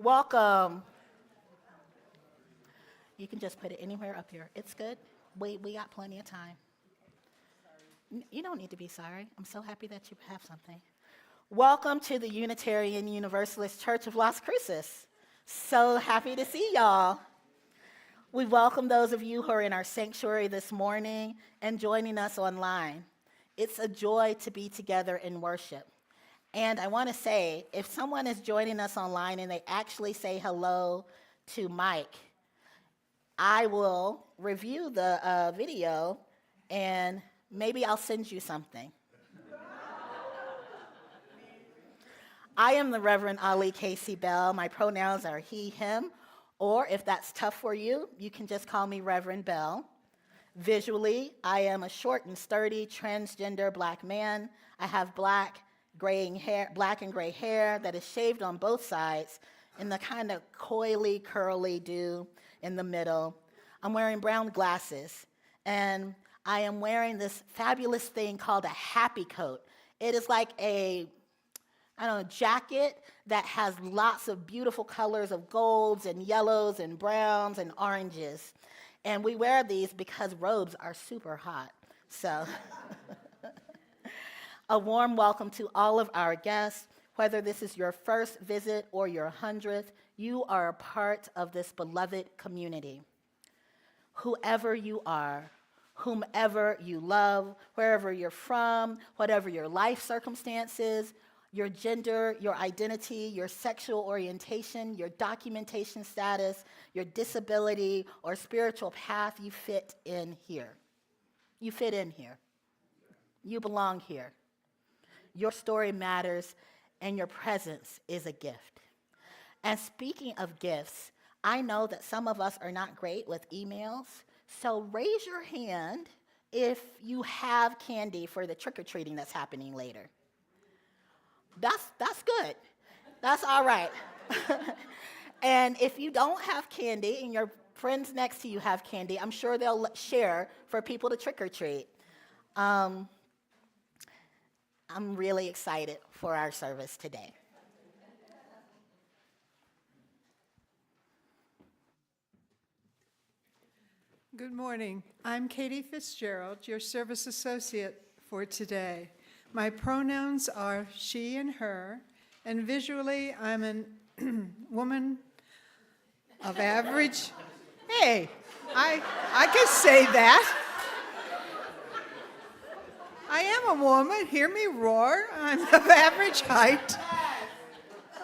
Welcome. You can just put it anywhere up here. It's good. We got plenty of time. You don't need to be sorry. I'm so happy that you have something. Welcome to the Unitarian Universalist Church of Las Cruces. So happy to see y'all. We welcome those of you who are in our sanctuary this morning and joining us online. It's a joy to be together in worship. And I want to say, if someone is joining us online and they actually say hello to Mike, I will review the video and maybe I'll send you something. I am the Reverend Ali Casey Bell. My pronouns are he, him, or if that's tough for you, you can just call me Reverend Bell. Visually, I am a short and sturdy transgender black man. I have black and gray hair that is shaved on both sides in the kind of coily, curly do in the middle. I'm wearing brown glasses, and I am wearing this fabulous thing called a happy coat. It is like a jacket that has lots of beautiful colors of golds and yellows and browns and oranges. And we wear these because robes are super hot. So a warm welcome to all of our guests. Whether this is your first visit or your 100th, you are a part of this beloved community. Whoever you are, whomever you love, wherever you're from, whatever your life circumstances, your gender, your identity, your sexual orientation, your documentation status, your disability, or spiritual path, you fit in here. You fit in here. You belong here. Your story matters, and your presence is a gift. And speaking of gifts, I know that some of us are not great with emails, so raise your hand if you have candy for the trick-or-treating that's happening later. That's good. That's all right. And if you don't have candy and your friends next to you have candy, I'm sure they'll share for people to trick-or-treat. I'm really excited for our service today. Good morning. I'm Katie Fitzgerald, your service associate for today. My pronouns are she and her, and visually I'm a woman of average. Hey, I can say that. I am a woman, hear me roar. I'm of average height,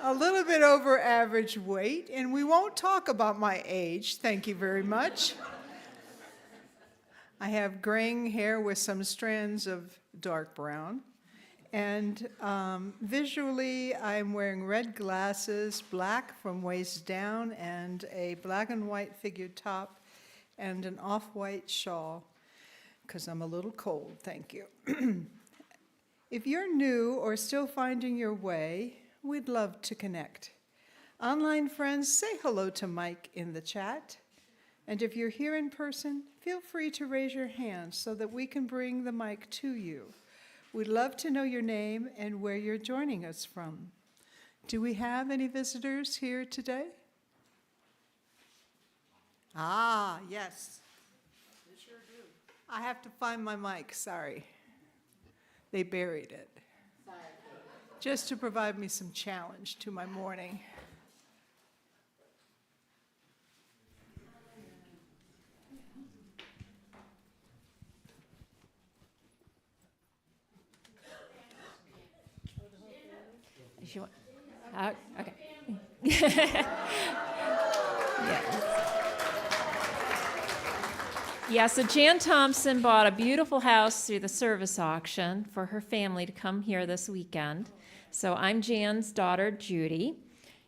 a little bit over average weight, and we won't talk about my age, thank you very much. I have graying hair with some strands of dark brown, and visually I'm wearing red glasses, black from waist down, and a black and white figured top, and an off-white shawl, because I'm a little cold, thank you. If you're new or still finding your way, we'd love to connect. Online friends, say hello to Mike in the chat. And if you're here in person, feel free to raise your hand so that we can bring the mic to you. We'd love to know your name and where you're joining us from. Do we have any visitors here today? Ah, yes. I have to find my mic, sorry. They buried it. Sorry. Just to provide me some challenge to my morning. Okay. Yeah. Yeah, so Jan Thompson bought a beautiful house through the service auction for her family to come here this weekend. So I'm Jan's daughter, Judy,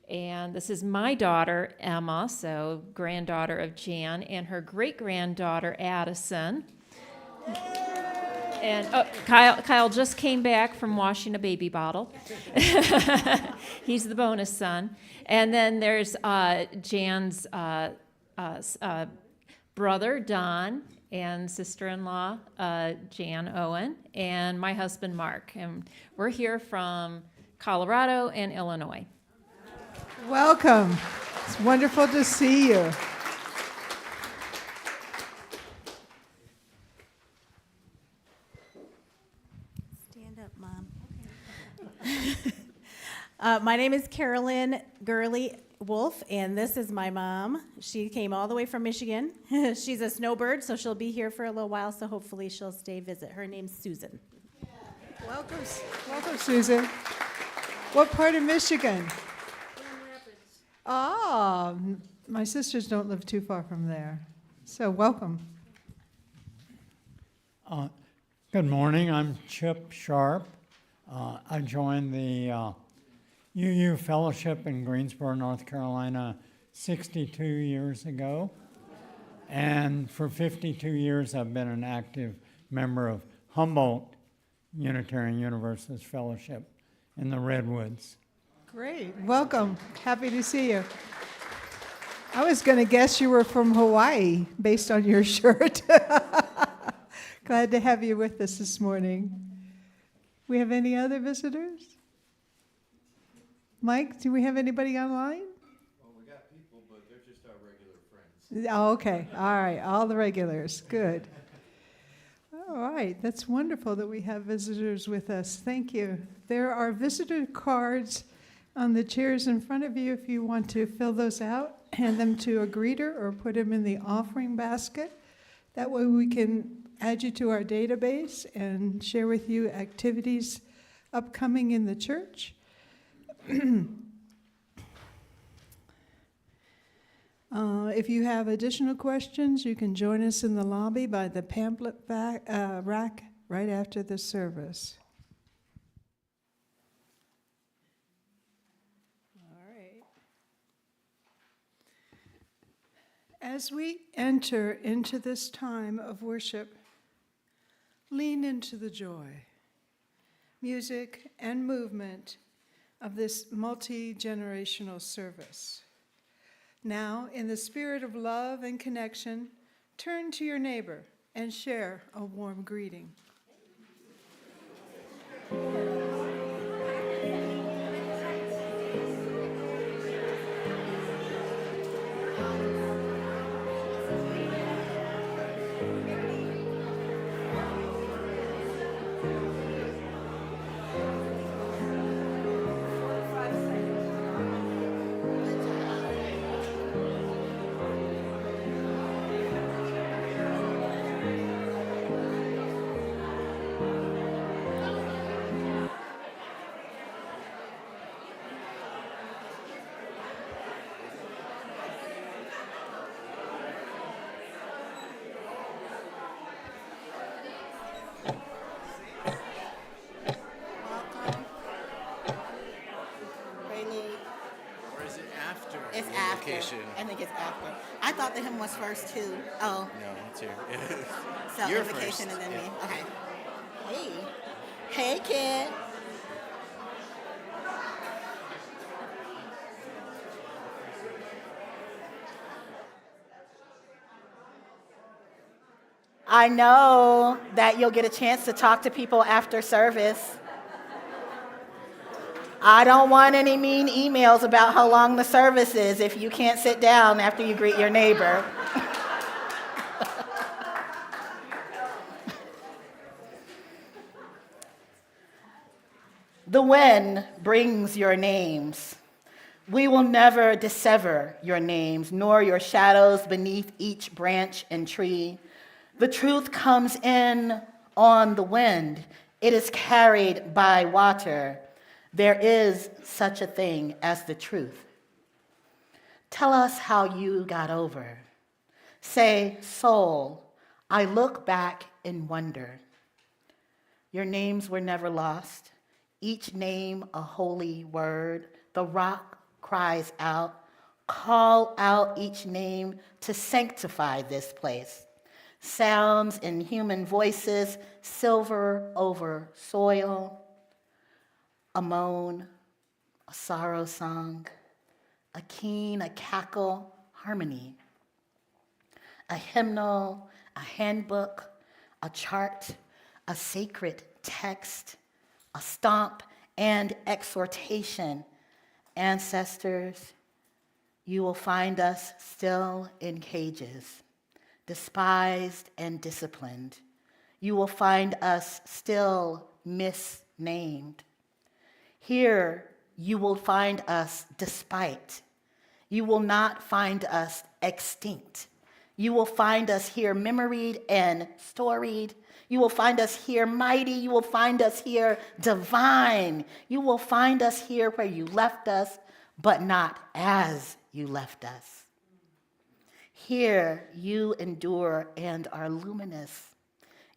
and this is my daughter, Emma, so granddaughter of Jan, and her great-granddaughter, Addison. And Kyle just came back from washing a baby bottle. He's the bonus son. And then there's Jan's brother, Don, and sister-in-law, Jan Owen, and my husband, Mark. And we're here from Colorado and Illinois. Welcome. It's wonderful to see you. Stand up, Mom. My name is Carolyn Gurley Wolf, and this is my mom. She came all the way from Michigan. She's a snowbird, so she'll be here for a little while, so hopefully she'll stay visit. Her name's Susan. Welcome, welcome, Susan. What part of Michigan? Ah, my sisters don't live too far from there. So welcome. Good morning, I'm Chip Sharp. I joined the UU Fellowship in Greensboro, North Carolina 62 years ago. And for 52 years, I've been an active member of Humboldt Unitarian Universalist Fellowship in the Redwoods. Great, welcome. Happy to see you. I was going to guess you were from Hawaii based on your shirt. Glad to have you with us this morning. We have any other visitors? Mike, do we have anybody online? Well, we got people, but they're just our regular friends. Oh, okay, all right, all the regulars, good. All right, that's wonderful that we have visitors with us. Thank you. There are visitor cards on the chairs in front of you if you want to fill those out, hand them to a greeter or put them in the offering basket. That way we can add you to our database and share with you activities upcoming in the church. If you have additional questions, you can join us in the lobby by the pamphlet rack right after the service. All right. As we enter into this time of worship, lean into the joy, music, and movement of this multi-generational service. Now, in the spirit of love and connection, turn to your neighbor and share a warm greeting. It's after. I think it's after. I thought the hymn was first too. Oh. No, it's here. So You're invocation first. and then Yeah. me. Okay. Hey. Hey, kid. I know that you'll get a chance to talk to people after service. I don't want any mean emails about how long the service is if you can't sit down after you greet your neighbor. The wind brings your names. We will never dissever your names, nor your shadows beneath each branch and tree. The truth comes in on the wind. It is carried by water. There is such a thing as the truth. Tell us how you got over. Say, soul, I look back in wonder. Your names were never lost. Each name a holy word. The rock cries out. Call out each name to sanctify this place. Sounds in human voices, silver over soil. A moan, a sorrow song, a keen, a cackle, harmony. A hymnal, a handbook, a chart, a sacred text, a stomp and exhortation, Ancestors, you will find us still in cages, despised and disciplined. You will find us still misnamed. Here, you will find us despite. You will not find us extinct. You will find us here memoried and storied. You will find us here mighty. You will find us here divine. You will find us here where you left us, but not as you left us. Here you endure and are luminous.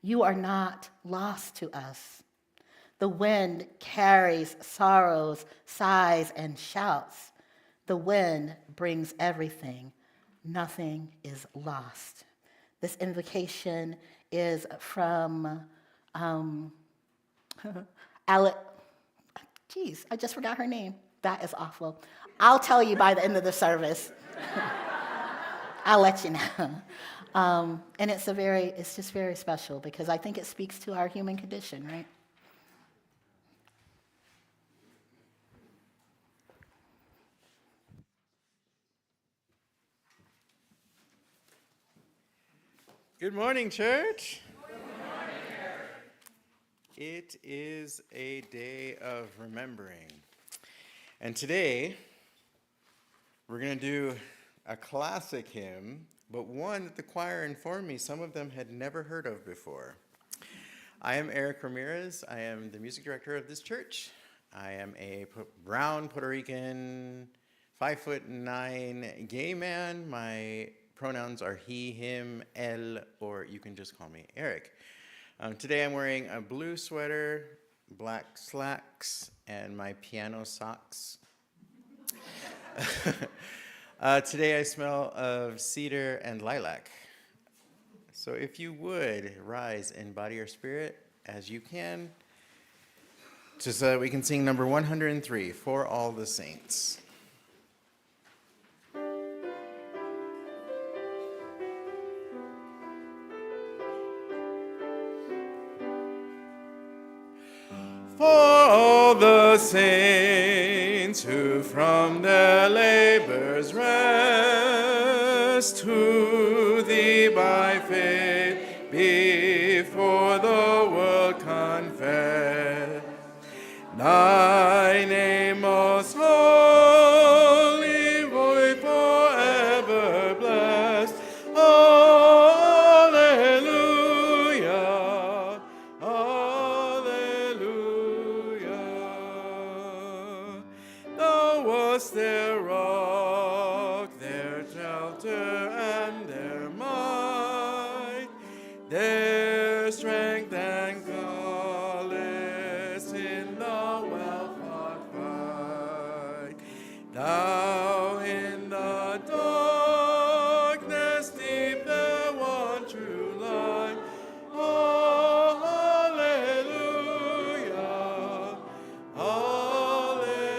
You are not lost to us. The wind carries sorrows, sighs, and shouts. The wind brings everything. Nothing is lost. This invocation is from Alec. Geez, I just forgot her name. That is awful. I'll tell you by the end of the service. I'll let you know. And it's just very special because I think it speaks to our human condition, right? Good morning, church. Good morning. It is a day of remembering. And today, we're going to do a classic hymn, but one that the choir informed me some of them had never heard of before. I am Erick Ramirez. I am the music director of this church. I am a brown Puerto Rican, 5'9" gay man. My pronouns are he, him, él, or you can just call me Eric. Today I'm wearing a blue sweater, black slacks, and my piano socks. Today I smell of cedar and lilac. So if you would rise in body or spirit as you can, just so that we can sing number 103, For All the Saints. For all the saints who from their labors rest, to thee by faith before the world confess, thy name most holy, void forever blessed. Alleluia, alleluia. Thou wast their rock, their shelter, and their might, their strength and solace in the well-fought fight. Thou in the darkness deep, the one true light. Alleluia, alleluia.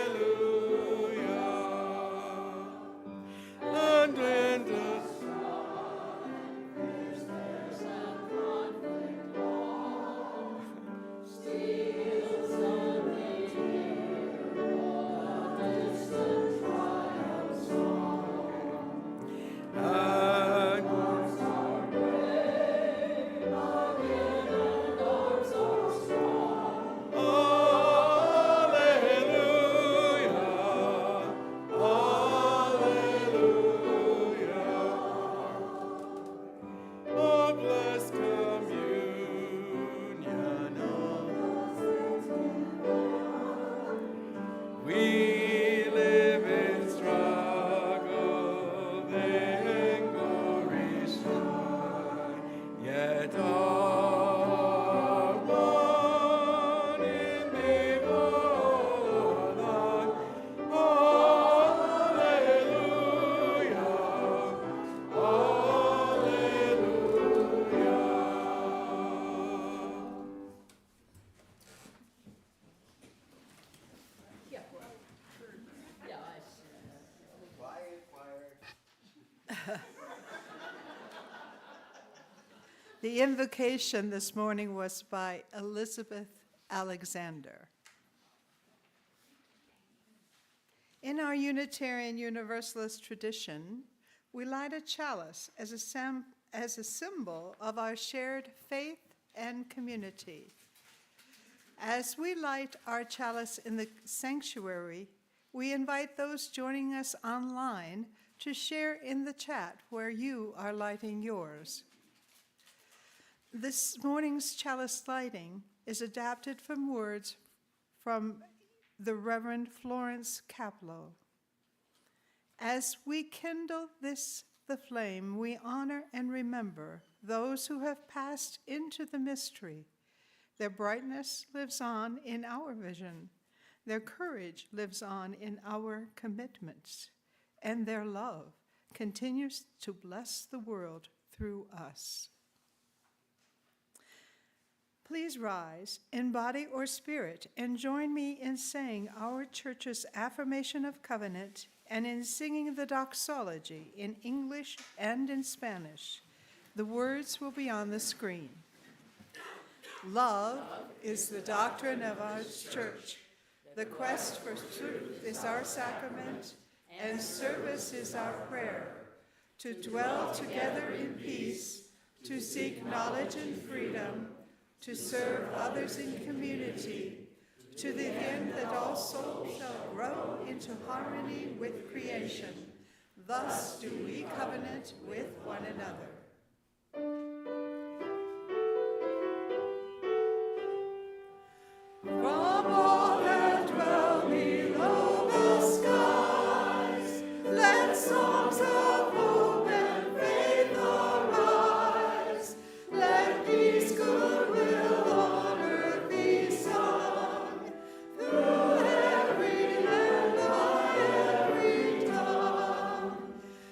And when the we live in struggle, vainglory shine, yet are one in thee, O Lord. Alleluia, alleluia. The invocation this morning was by Elizabeth Alexander. In our Unitarian Universalist tradition, we light a chalice as a symbol of our shared faith and community. As we light our chalice in the sanctuary, we invite those joining us online to share in the chat where you are lighting yours. This morning's chalice lighting is adapted from words from the Reverend Florence Caplow. As we kindle the flame, we honor and remember those who have passed into the mystery. Their brightness lives on in our vision. Their courage lives on in our commitments. And their love continues to bless the world through us. Please rise in body or spirit and join me in saying our church's affirmation of covenant and in singing the doxology in English and in Spanish. The words will be on the screen. Love is the doctrine of our church. The quest for truth is our sacrament, and service is our prayer. To dwell together in peace, to seek knowledge and freedom, to serve others in community, to the end that all souls shall grow into harmony with creation. Thus do we covenant with one another. From all that dwell below the skies, let songs of hope and faith arise. Let peace, goodwill on earth be sung, through every land by every tongue.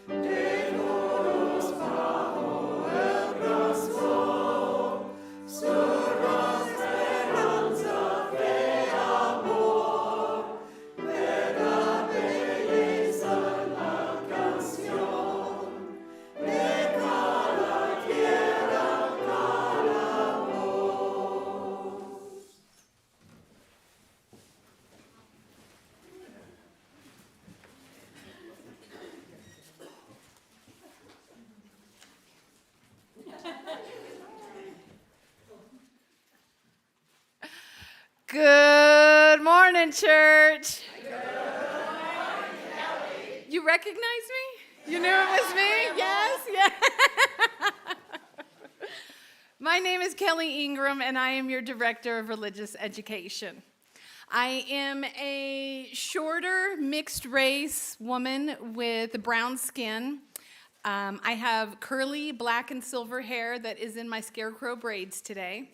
De todos bajo el brazo, surra esperanza, fe, amor, de la belleza la canción, de cada tierra, cada voz. Good morning, church. Good morning, Kellie. You recognize me? You knew it was me? Yes, yes. My name is Kellie Ingram, and I am your Director of Religious Education. I am a shorter, mixed-race woman with brown skin. I have curly black and silver hair that is in my scarecrow braids today.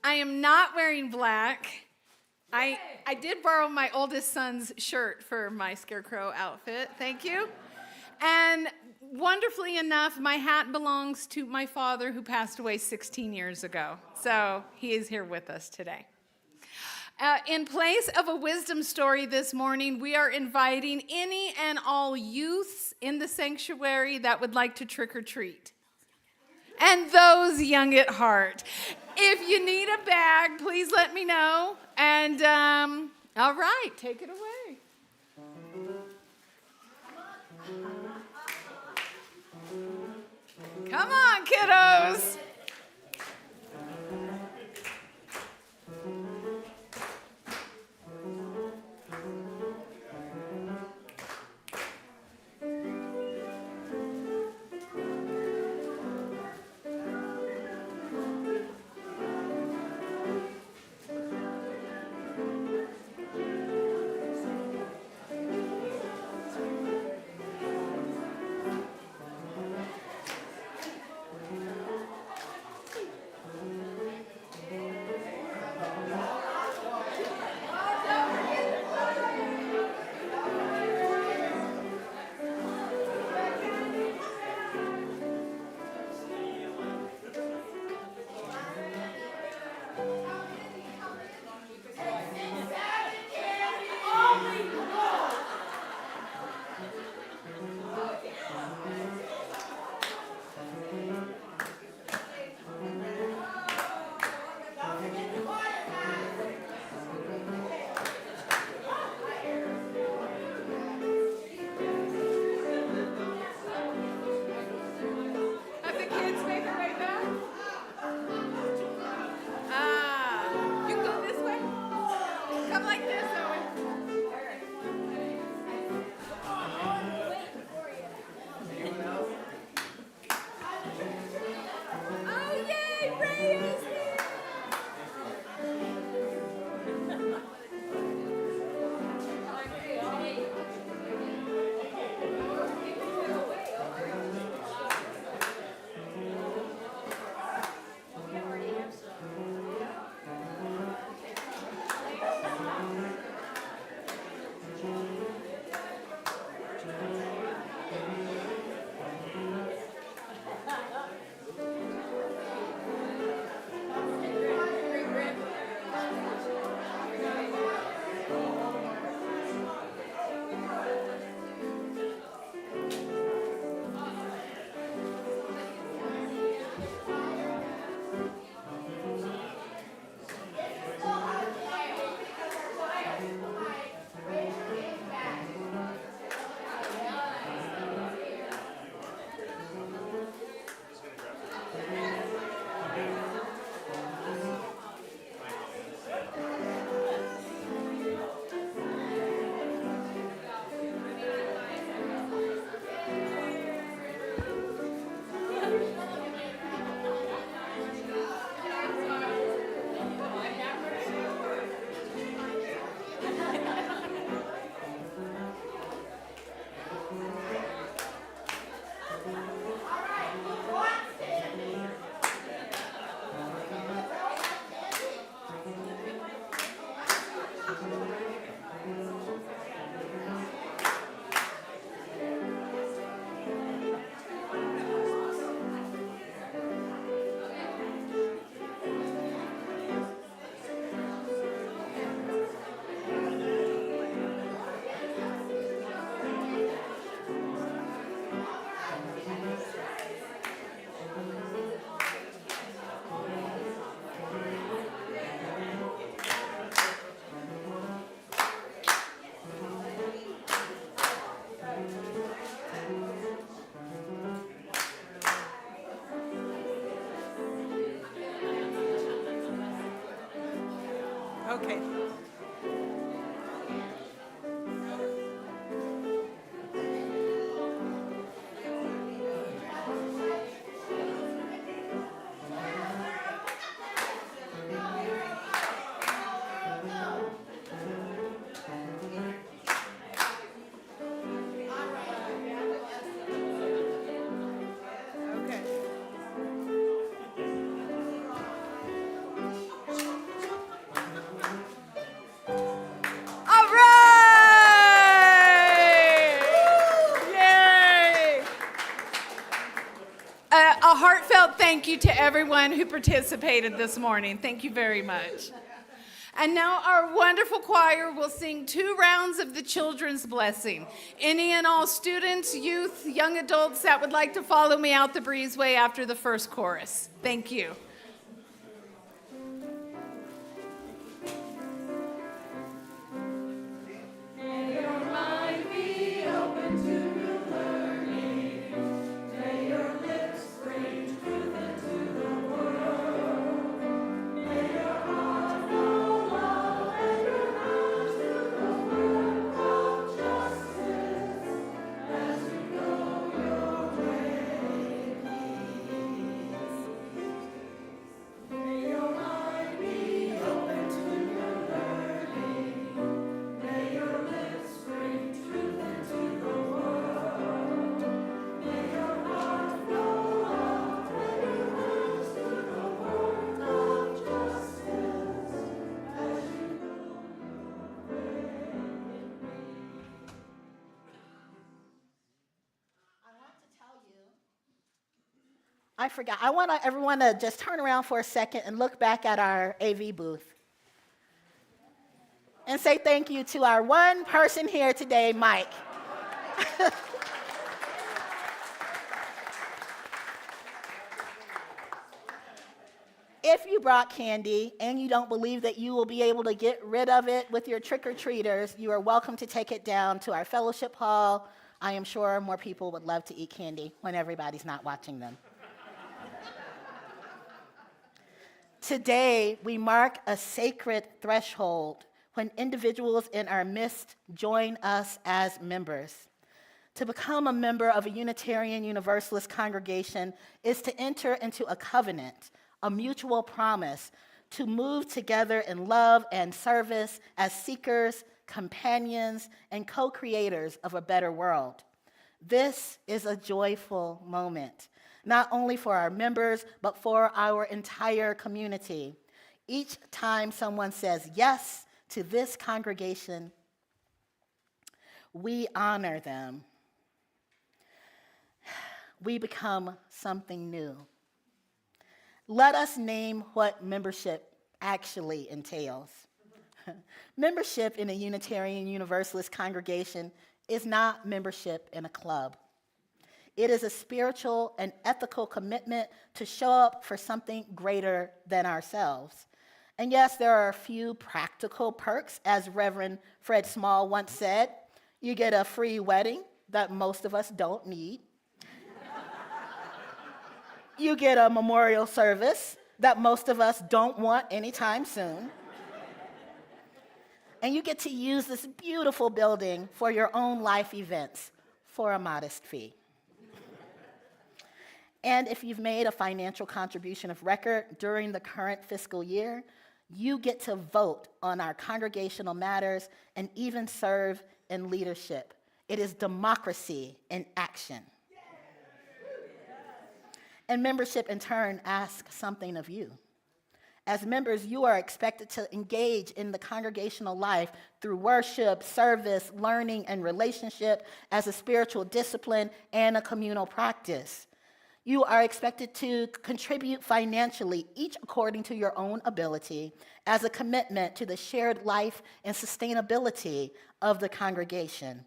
I am not wearing black. I did borrow my oldest son's shirt for my scarecrow outfit. Thank you. And wonderfully enough, my hat belongs to my father who passed away 16 years ago. So he is here with us today. In place of a wisdom story this morning, we are inviting any and all youths in the sanctuary that would like to trick or treat. And those young at heart. If you need a bag, please let me know. And all right, take it away. Come on, kiddos. Okay. Okay. All right! Yay! A heartfelt thank you to everyone who participated this morning. Thank you very much. And now our wonderful choir will sing 2 rounds of the Children's Blessing. Any and all students, youth, young adults that would like to follow me out the breezeway after the first chorus. Thank you. I forgot. I want everyone to just turn around for a second and look back at our AV booth. And say thank you to our one person here today, Mike. If you brought candy and you don't believe that you will be able to get rid of it with your trick-or-treaters, you are welcome to take it down to our fellowship hall. I am sure more people would love to eat candy when everybody's not watching them. Today, we mark a sacred threshold when individuals in our midst join us as members. To become a member of a Unitarian Universalist congregation is to enter into a covenant, a mutual promise, to move together in love and service as seekers, companions, and co-creators of a better world. This is a joyful moment, not only for our members, but for our entire community. Each time someone says yes to this congregation, we honor them. We become something new. Let us name what membership actually entails. Membership in a Unitarian Universalist congregation is not membership in a club. It is a spiritual and ethical commitment to show up for something greater than ourselves. And yes, there are a few practical perks, as Reverend Fred Small once said. You get a free wedding that most of us don't need. You get a memorial service that most of us don't want anytime soon. And you get to use this beautiful building for your own life events for a modest fee. And if you've made a financial contribution of record during the current fiscal year, you get to vote on our congregational matters and even serve in leadership. It is democracy in action. And membership, in turn, asks something of you. As members, you are expected to engage in the congregational life through worship, service, learning, and relationship as a spiritual discipline and a communal practice. You are expected to contribute financially, each according to your own ability, as a commitment to the shared life and sustainability of the congregation.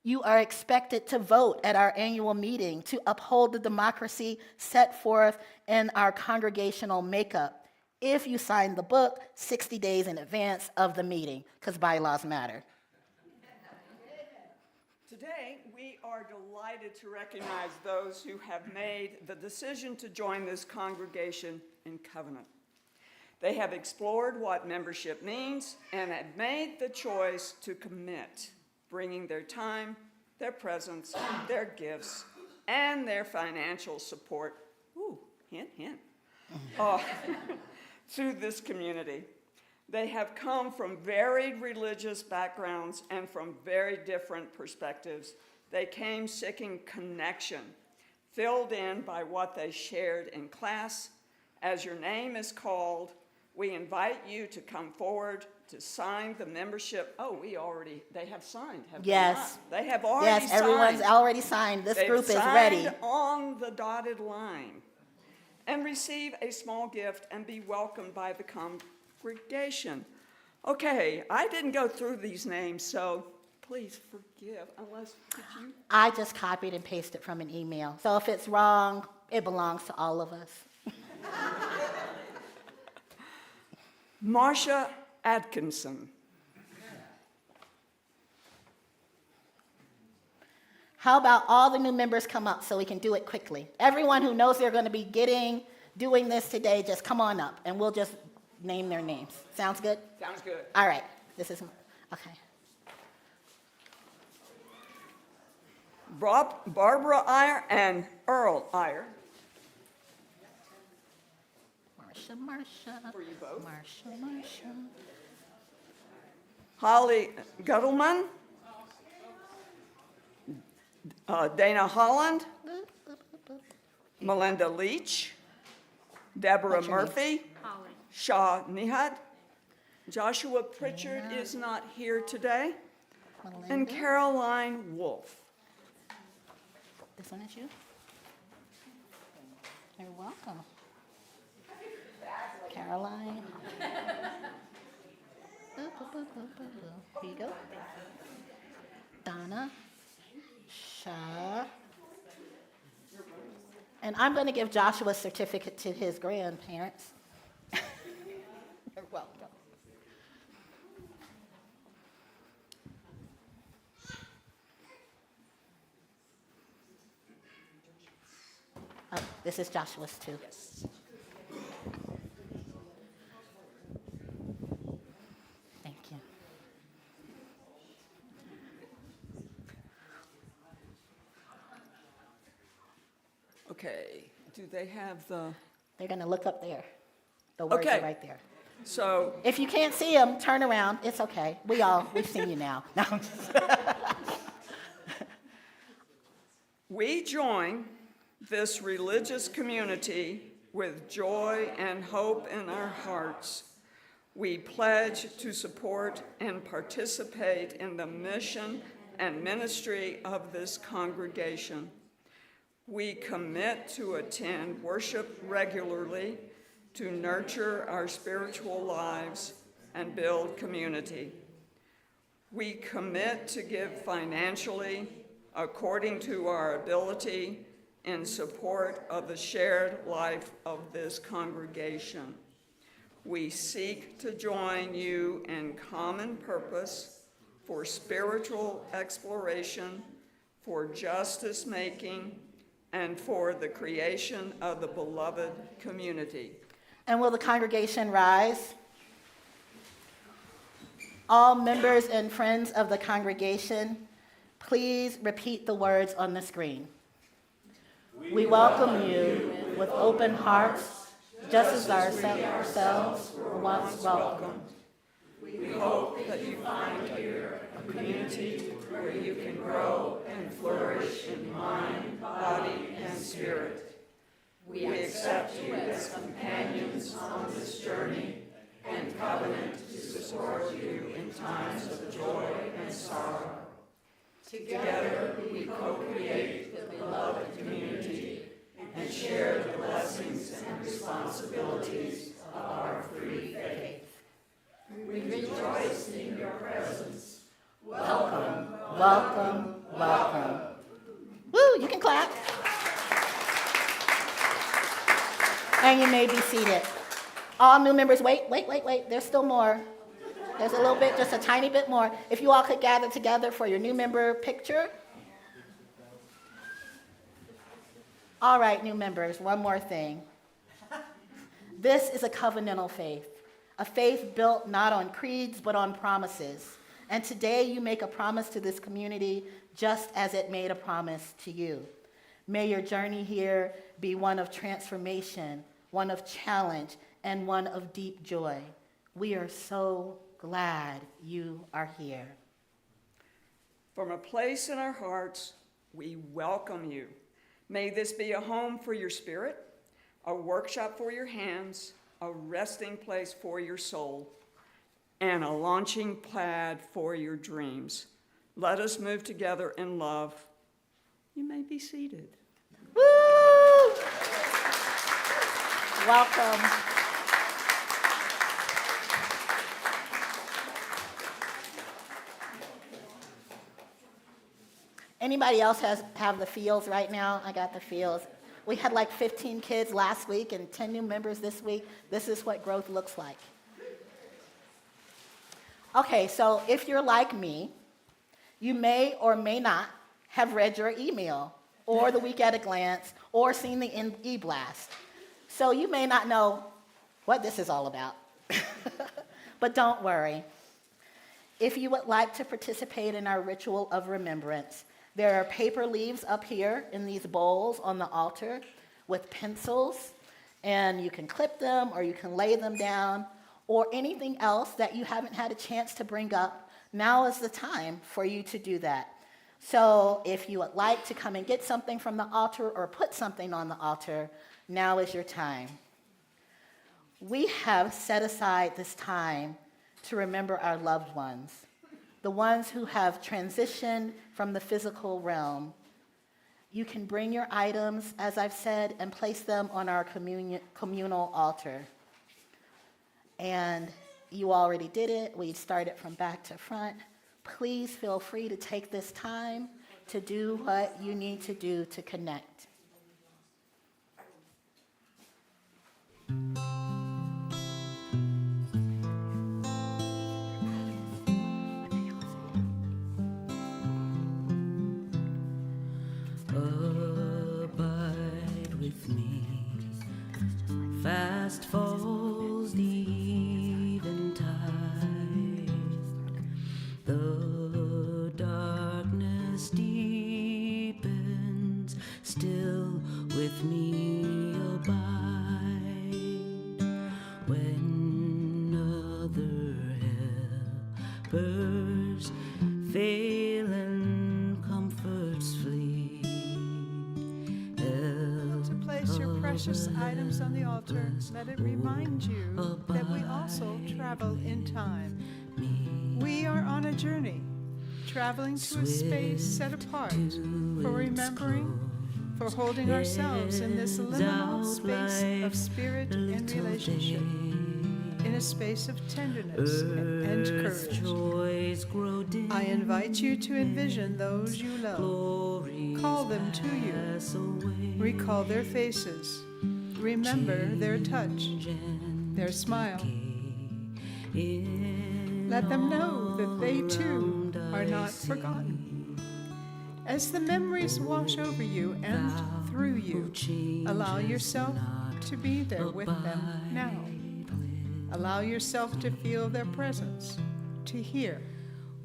You are expected to vote at our annual meeting to uphold the democracy set forth in our congregational makeup if you sign the book 60 days in advance of the meeting, because bylaws matter. Today, we are delighted to recognize those who have made the decision to join this congregation in covenant. They have explored what membership means and have made the choice to commit, bringing their time, their presence, their gifts, and their financial support, hint, hint, to this community. They have come from varied religious backgrounds and from very different perspectives. They came seeking connection, filled in by what they shared in class. As your name is called, we invite you to come forward to sign the membership. They have signed, have Yes. they not? They have already Yes, signed. everyone's already signed. This They've group is ready. signed on the dotted line. And receive a small gift and be welcomed by the congregation. Okay, I didn't go through these names, so please forgive, did you? I just copied and pasted from an email. So if it's wrong, it belongs to all of us. Marcia Atkinson. How about all the new members come up so we can do it quickly? Everyone who knows they're going to be doing this today, just come on up and we'll just name their names. Sounds good? Sounds good. All right. Okay. Barbara Iyer and Earl Iyer. Marsha. For you both. Marsha. Holly Guttleman. Dana Holland. Melinda Leach. Deborah What's your name? Murphy. Shaw Nihad. Joshua Pritchard is not here today. And Melinda. Caroline Wolf. This one is you? You're welcome. Caroline. Here you go. Donna. Shah. And I'm going to give Joshua a certificate to his grandparents. You're welcome. Oh, this is Joshua's too. Yes. Thank you. Okay, do they have the, They're going to look up there. The words Okay. are right there. so If you can't see them, turn around. It's okay. We've seen you now. No, I'm just- we join this religious community with joy and hope in our hearts. We pledge to support and participate in the mission and ministry of this congregation. We commit to attend worship regularly, to nurture our spiritual lives and build community. We commit to give financially according to our ability in support of the shared life of this congregation. We seek to join you in common purpose for spiritual exploration, for justice making, and for the creation of the beloved community. And will the congregation rise? All members and friends of the congregation, please repeat the words on the screen. We welcome you with open hearts, just as ourselves were once welcomed. We hope that you find here a community where you can grow and flourish in mind, body, and spirit. We accept you as companions on this journey and covenant to support you in times of joy and sorrow. Together we co-create the beloved community and share the blessings and responsibilities of our free faith. We rejoice in your presence. Welcome, welcome, welcome. Woo, you can clap. And you may be seated. All new members, wait. There's still more. There's a little bit, just a tiny bit more. If you all could gather together for your new member picture. All right, new members, one more thing. This is a covenantal faith, a faith built not on creeds but on promises. And today you make a promise to this community just as it made a promise to you. May your journey here be one of transformation, one of challenge, and one of deep joy. We are so glad you are here. From a place in our hearts, we welcome you. May this be a home for your spirit, a workshop for your hands, a resting place for your soul, and a launching pad for your dreams. Let us move together in love. You may be seated. Woo! Welcome. Anybody else have the feels right now? I got the feels. We had like 15 kids last week and 10 new members this week. This is what growth looks like. Okay, so if you're like me, you may or may not have read your email or the week at a glance or seen the e-blast. So you may not know what this is all about. But don't worry. If you would like to participate in our ritual of remembrance, there are paper leaves up here in these bowls on the altar with pencils, and you can clip them or you can lay them down, or anything else that you haven't had a chance to bring up. Now is the time for you to do that. So if you would like to come and get something from the altar or put something on the altar, now is your time. We have set aside this time to remember our loved ones, the ones who have transitioned from the physical realm. You can bring your items, as I've said, and place them on our communal altar. And you already did it. We started from back to front. Please feel free to take this time to do what you need to do to connect. Abide with me. Fast falls the eventide. The darkness deepens. Still with me abide. When other helpers fail and comforts flee. To place your precious items on the altar, let it remind you that we also travel in time. We are on a journey, traveling to a space set apart for remembering, for holding ourselves in this liminal space of spirit and relationship, in a space of tenderness and courage. I invite you to envision those you love. Call them to you. Recall their faces. Remember their touch, their smile. Let them know that they too are not forgotten. As the memories wash over you and through you, allow yourself to be there with them now. Allow yourself to feel their presence, to hear,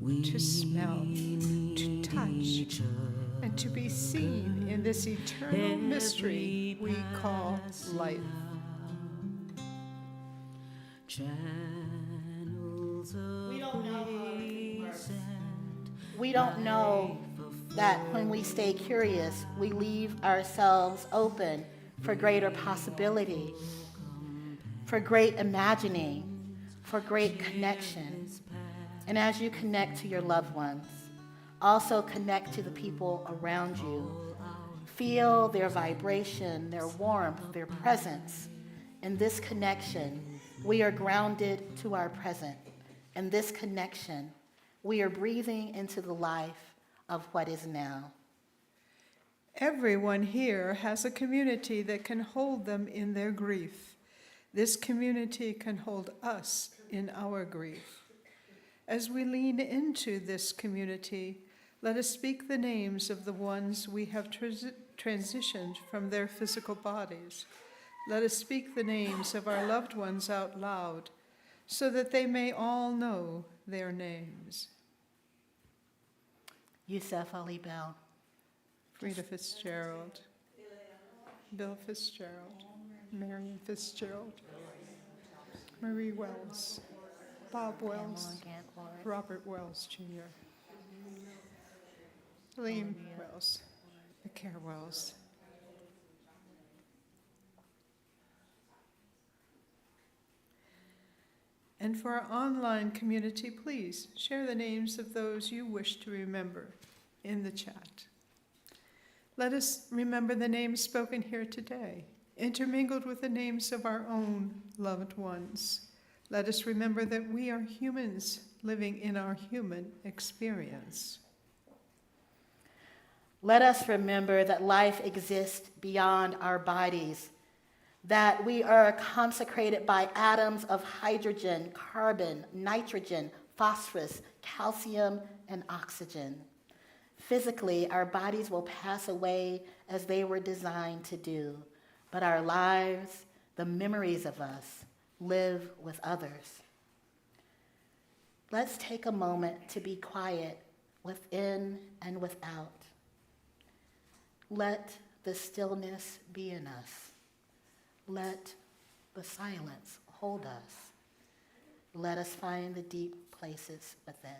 to smell, to touch, and to be seen in this eternal mystery we call life. We don't know that when we stay curious, we leave ourselves open for greater possibility, for great imagining, for great connection. And as you connect to your loved ones, also connect to the people around you. Feel their vibration, their warmth, their presence. In this connection, we are grounded to our present. In this connection, we are breathing into the life of what is now. Everyone here has a community that can hold them in their grief. This community can hold us in our grief. As we lean into this community, let us speak the names of the ones we have transitioned from their physical bodies. Let us speak the names of our loved ones out loud so that they may all know their names. Yusef Ali Bell, Frida Fitzgerald, Bill Fitzgerald, Marion Fitzgerald, Marie Wells, Bob Wells, Robert Wells Jr., Liam Wells, McCare Wells. And for our online community, please share the names of those you wish to remember in the chat. Let us remember the names spoken here today, intermingled with the names of our own loved ones. Let us remember that we are humans living in our human experience. Let us remember that life exists beyond our bodies, that we are consecrated by atoms of hydrogen, carbon, nitrogen, phosphorus, calcium, and oxygen. Physically, our bodies will pass away as they were designed to do, but our lives, the memories of us, live with others. Let's take a moment to be quiet within and without. Let the stillness be in us. Let the silence hold us. Let us find the deep places within.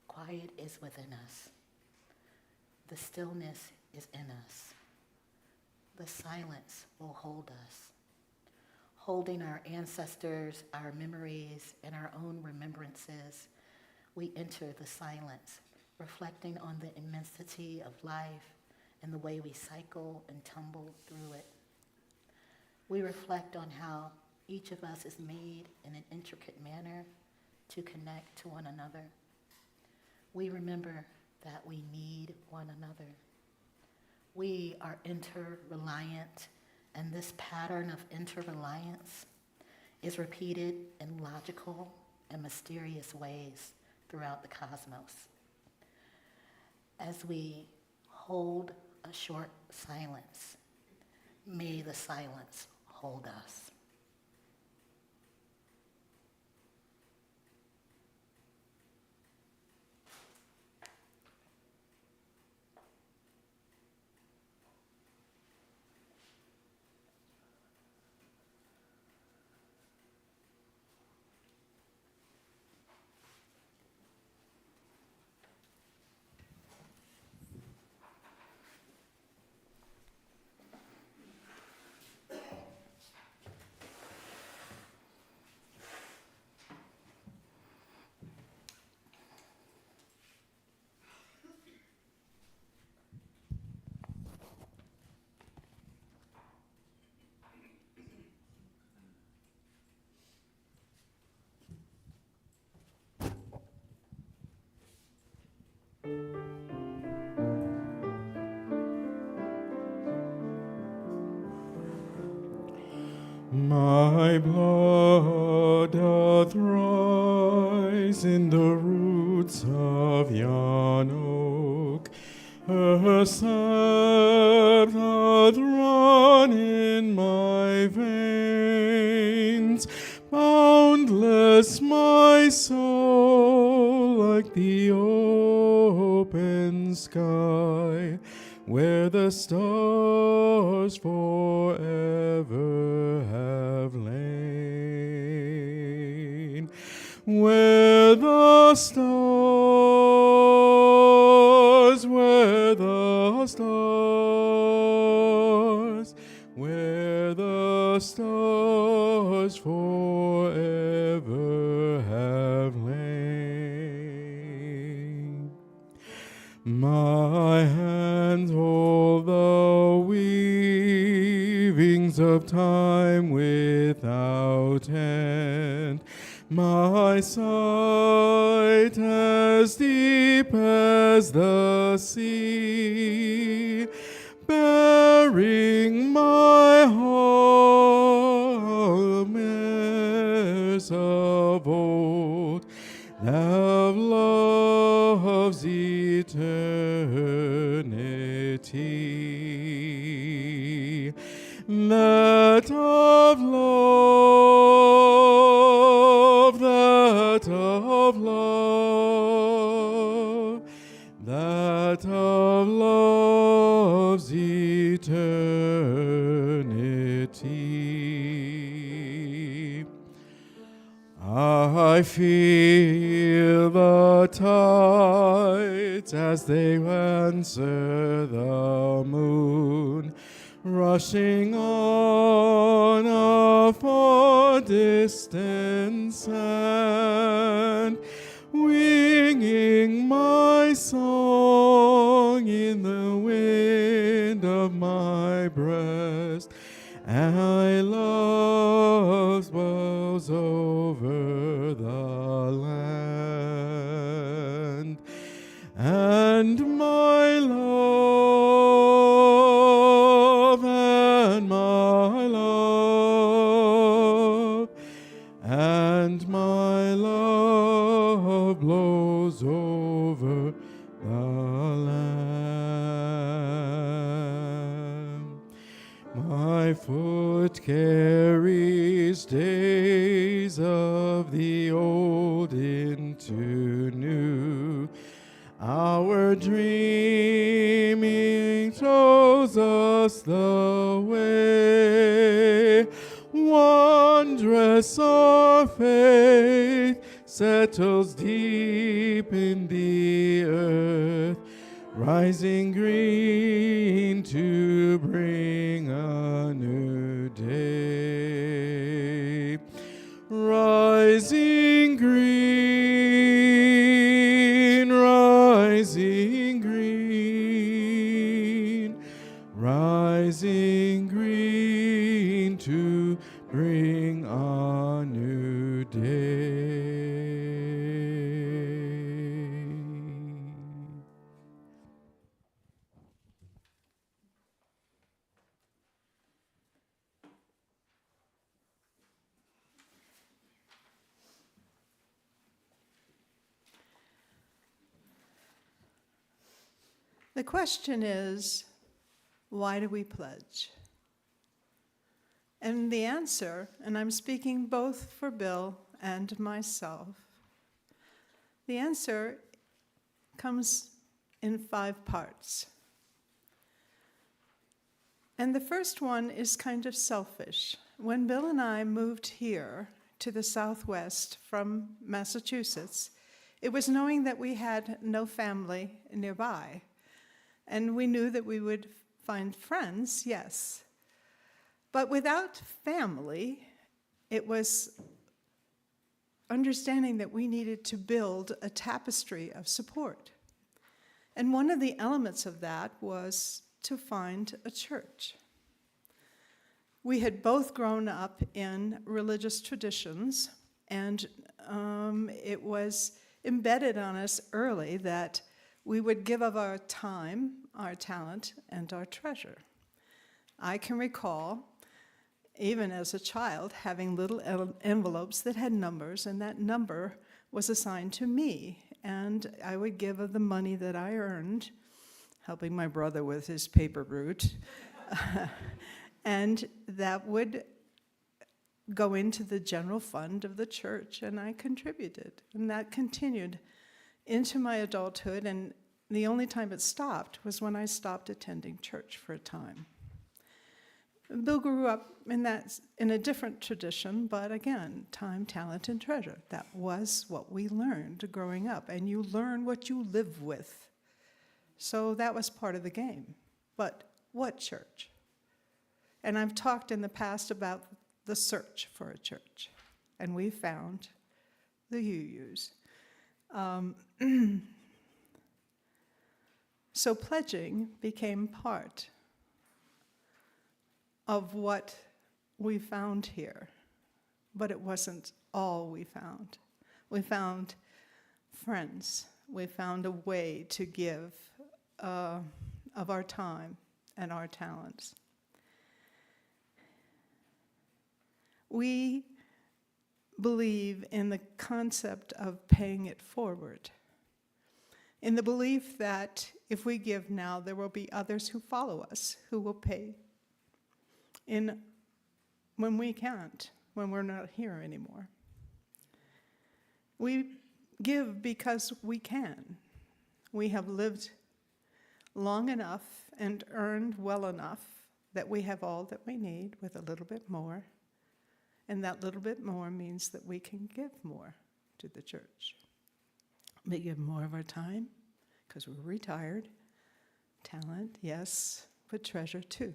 Quiet is within us. The stillness is in us. The silence will hold us. Holding our ancestors, our memories, and our own remembrances, we enter the silence, reflecting on the immensity of life and the way we cycle and tumble through it. We reflect on how each of us is made in an intricate manner to connect to one another. We remember that we need one another. We are interreliant, and this pattern of interreliance is repeated in logical and mysterious ways throughout the cosmos. As we hold a short silence, may the silence hold us. My blood doth rise in the roots of yon oak, her sap doth run in my veins, boundless my soul like the open sky, where the stars forever have lain, where the stars, where the stars, where the stars forever have lain. My hands hold the weavings of time without end, my sight as deep as the sea, bearing my home of old, of love's eternity, that of love, that of love, that of love's eternity. I feel the tides as they answer the moon, rushing on a far distant sand, winging my song in the wind of my breast. And love swells over the land, and my love, and my love, and my love blows over the land. My foot carries days of the old into new. Our dreaming shows us the way. Wondrous our faith settles deep in the earth, rising green to bring a new day. Rising green, rising green, rising green to bring a new day. The question is, why do we pledge? And the answer, and I'm speaking both for Bill and myself, the answer comes in 5 parts. And the first one is kind of selfish. When Bill and I moved here to the Southwest from Massachusetts, it was knowing that we had no family nearby. And we knew that we would find friends, yes. But without family, it was understanding that we needed to build a tapestry of support. And one of the elements of that was to find a church. We had both grown up in religious traditions, and it was embedded on us early that we would give of our time, our talent, and our treasure. I can recall, even as a child, having little envelopes that had numbers, and that number was assigned to me. And I would give of the money that I earned, helping my brother with his paper route, and that would go into the general fund of the church, and I contributed. And that continued into my adulthood, and the only time it stopped was when I stopped attending church for a time. Bill grew up in a different tradition, but again, time, talent, and treasure. That was what we learned growing up, and you learn what you live with. So that was part of the game. But what church? And I've talked in the past about the search for a church, and we found the UUs. So pledging became part of what we found here, but it wasn't all we found. We found friends. We found a way to give of our time and our talents. We believe in the concept of paying it forward, in the belief that if we give now, there will be others who follow us who will pay when we can't, when we're not here anymore. We give because we can. We have lived long enough and earned well enough that we have all that we need with a little bit more. And that little bit more means that we can give more to the church. We give more of our time because we're retired. Talent, yes, but treasure too.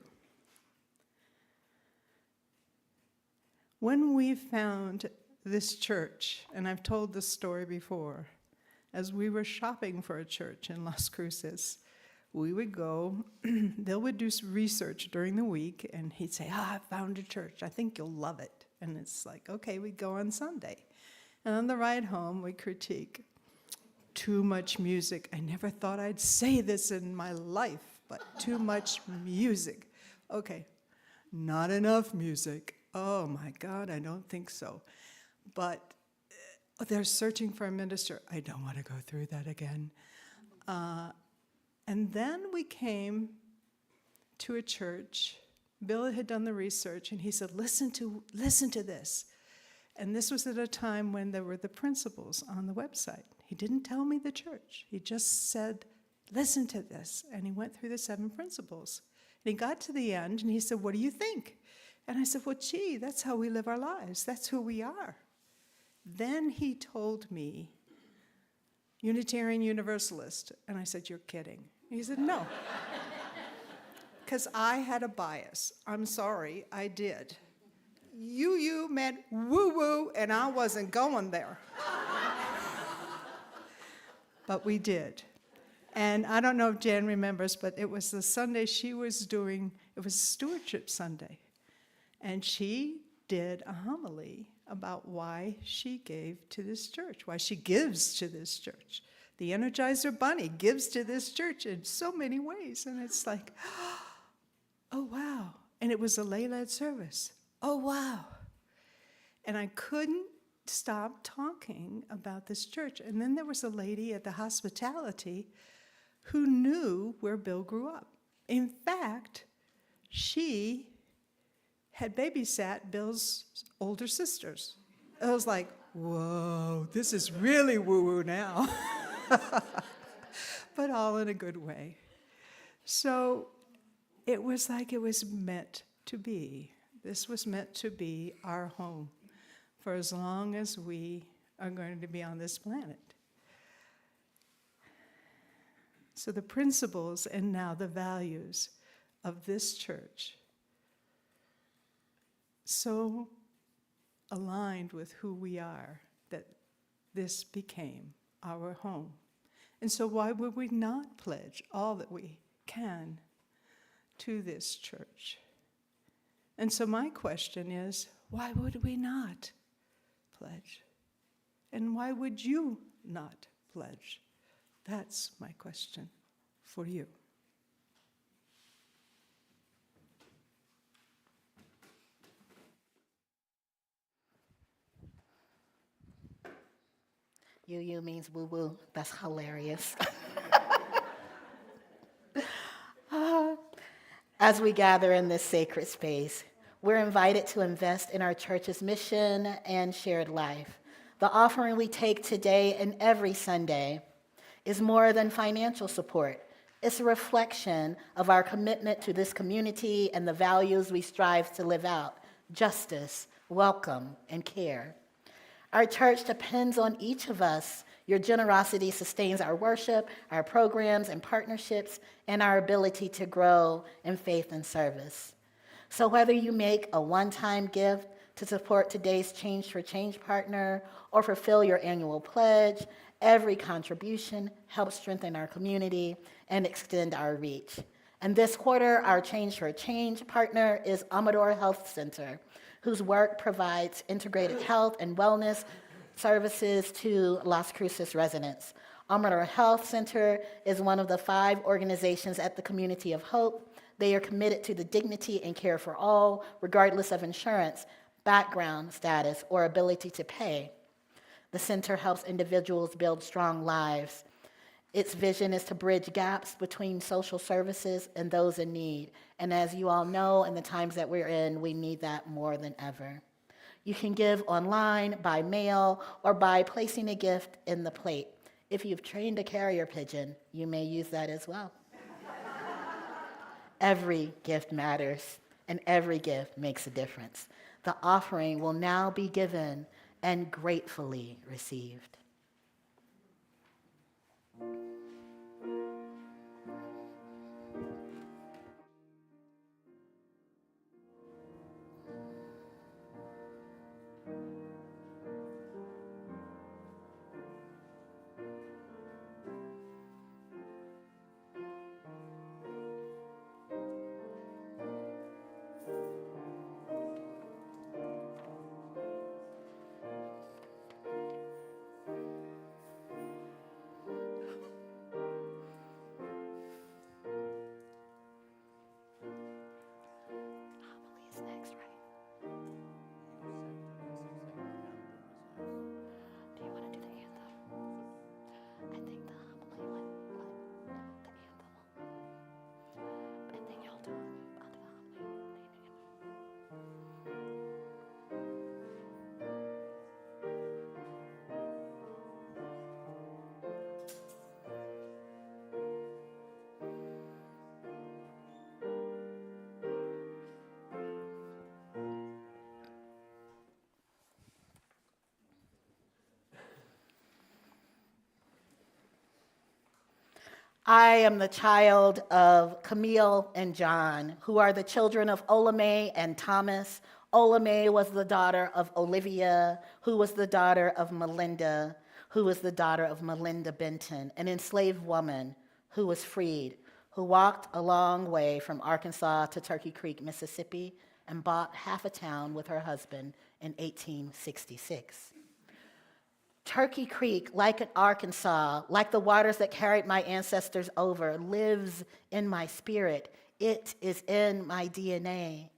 When we found this church, and I've told this story before, as we were shopping for a church in Las Cruces, we would go, Bill would do some research during the week, and he'd say, I found a church, I think you'll love it. And it's like, okay, we'd go on Sunday. And on the ride home, we critique too much music. I never thought I'd say this in my life, but too much music. Okay, not enough music. Oh my God, I don't think so. But they're searching for a minister. I don't want to go through that again. And then we came to a church. Bill had done the research, and he said, listen to this. And this was at a time when there were the principles on the website. He didn't tell me the church. He just said, listen to this. And he went through the 7 principles. And he got to the end, and he said, what do you think? And I said, well, gee, that's how we live our lives. That's who we are. Then he told me, Unitarian Universalist. And I said, you're kidding. He said, no. Because I had a bias. I'm sorry, I did. You meant woo-woo, and I wasn't going there. But we did. And I don't know if Jan remembers, but it was the Sunday she was doing, it was Stewardship Sunday. And she did a homily about why she gave to this church, why she gives to this church. The Energizer Bunny gives to this church in so many ways. And it's like, oh, wow. And it was a lay-led service. Oh, wow. And I couldn't stop talking about this church. And then there was a lady at the hospitality who knew where Bill grew up. In fact, she had babysat Bill's older sisters. I was like, whoa, this is really woo-woo now. But all in a good way. So it was like it was meant to be. This was meant to be our home for as long as we are going to be on this planet. So the principles and now the values of this church, so aligned with who we are, that this became our home. And so why would we not pledge all that we can to this church? And so my question is, why would we not pledge? And why would you not pledge? That's my question for you. UU means woo-woo. That's hilarious. As we gather in this sacred space, we're invited to invest in our church's mission and shared life. The offering we take today and every Sunday is more than financial support. It's a reflection of our commitment to this community and the values we strive to live out: justice, welcome, and care. Our church depends on each of us. Your generosity sustains our worship, our programs and partnerships, and our ability to grow in faith and service. So whether you make a one-time gift to support today's Change for Change partner or fulfill your annual pledge, every contribution helps strengthen our community and extend our reach. And this quarter, our Change for Change partner is Amador Health Center, whose work provides integrated health and wellness services to Las Cruces residents. Almere Health Center is one of the 5 organizations at the Community of Hope. They are committed to the dignity and care for all, regardless of insurance, background status, or ability to pay. The center helps individuals build strong lives. Its vision is to bridge gaps between social services and those in need. And as you all know, in the times that we're in, we need that more than ever. You can give online, by mail, or by placing a gift in the plate. If you've trained a carrier pigeon, you may use that as well. Every gift matters, and every gift makes a difference. The offering will now be given and gratefully received. I am the child of Camille and John, who are the children of Olame and Thomas. Olame was the daughter of Olivia, who was the daughter of Melinda, who was the daughter of Melinda Benton, an enslaved woman who was freed, who walked a long way from Arkansas to Turkey Creek, Mississippi, and bought half a town with her husband in 1866. Turkey Creek, like in Arkansas, like the waters that carried my ancestors over, lives in my spirit. It is in my DNA.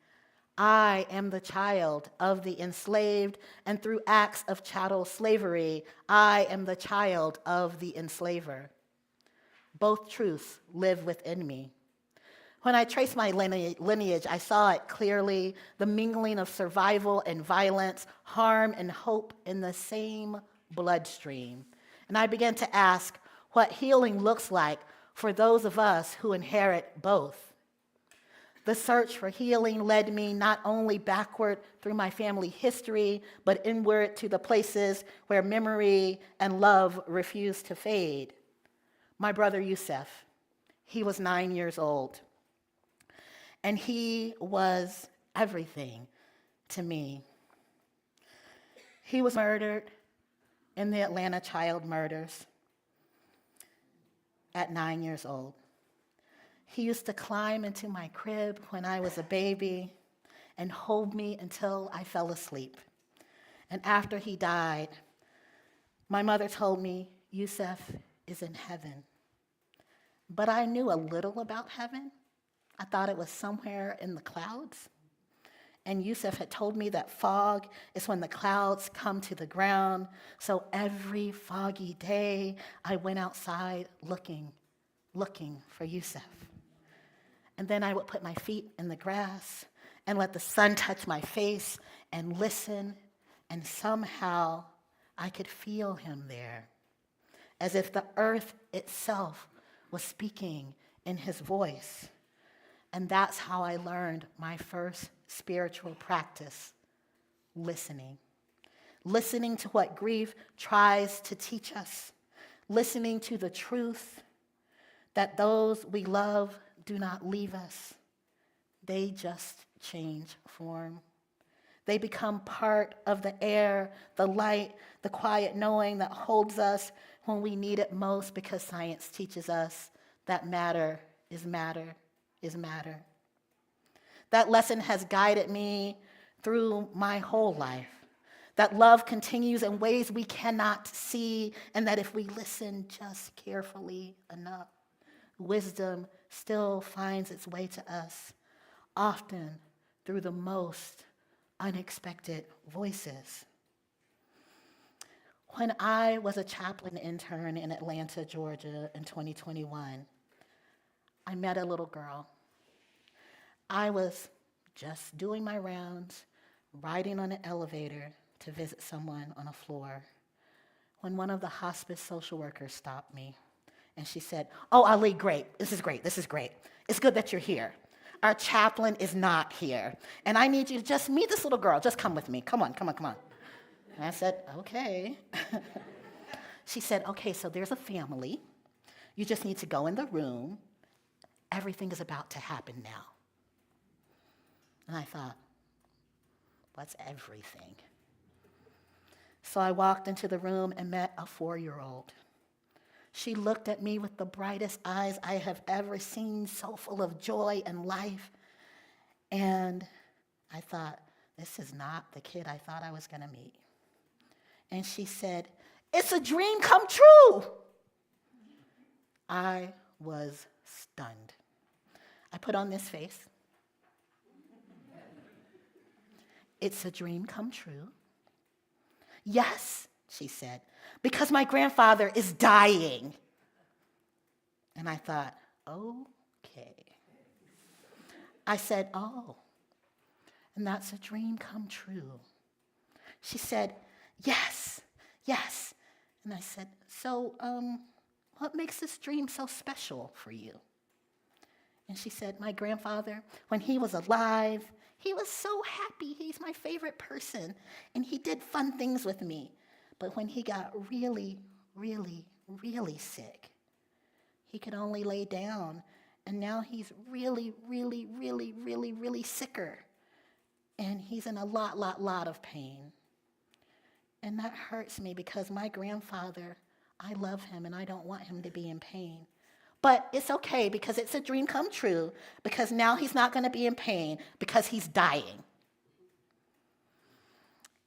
I am the child of the enslaved, and through acts of chattel slavery, I am the child of the enslaver. Both truths live within me. When I traced my lineage, I saw it clearly, the mingling of survival and violence, harm and hope in the same bloodstream. And I began to ask what healing looks like for those of us who inherit both. The search for healing led me not only backward through my family history, but inward to the places where memory and love refused to fade. My brother Yusef, he was 9 years old, and he was everything to me. He was murdered in the Atlanta child murders at 9 years old. He used to climb into my crib when I was a baby and hold me until I fell asleep. And after he died, my mother told me Yusef is in heaven. But I knew a little about heaven. I thought it was somewhere in the clouds. And Yusef had told me that fog is when the clouds come to the ground. So every foggy day, I went outside looking for Yusef. And then I would put my feet in the grass and let the sun touch my face and listen. And somehow I could feel him there, as if the earth itself was speaking in his voice. And that's how I learned my first spiritual practice, listening. Listening to what grief tries to teach us. Listening to the truth that those we love do not leave us. They just change form. They become part of the air, the light, the quiet knowing that holds us when we need it most, because science teaches us that matter is matter is matter. That lesson has guided me through my whole life, that love continues in ways we cannot see, and that if we listen just carefully enough, wisdom still finds its way to us, often through the most unexpected voices. When I was a chaplain intern in Atlanta, Georgia in 2021, I met a little girl. I was just doing my rounds, riding on an elevator to visit someone on a floor, when one of the hospice social workers stopped me, and she said, "Oh, Ali, great. This is great. This is great. It's good that you're here. Our chaplain is not here, and I need you to just meet this little girl. Just come with me. Come on, come on, come on." And I said, "Okay." She said, "Okay, so there's a family. You just need to go in the room. Everything is about to happen now." And I thought, what's everything? So I walked into the room and met a 4-year-old. She looked at me with the brightest eyes I have ever seen, so full of joy and life. And I thought, this is not the kid I thought I was going to meet. And she said, "It's a dream come true." I was stunned. I put on this face. "It's a dream come true?" "Yes," she said, "because my grandfather is dying." And I thought, okay. I said, "Oh, and that's a dream come true." She said, "Yes, yes." And I said, "So, what makes this dream so special for you?" And she said, "My grandfather, when he was alive, he was so happy. He's my favorite person. And he did fun things with me. But when he got really, really, really sick, he could only lay down. And now he's really, really, really, really, really sicker. And he's in a lot of pain. And that hurts me because my grandfather, I love him and I don't want him to be in pain. But it's okay because it's a dream come true, because now he's not going to be in pain because he's dying."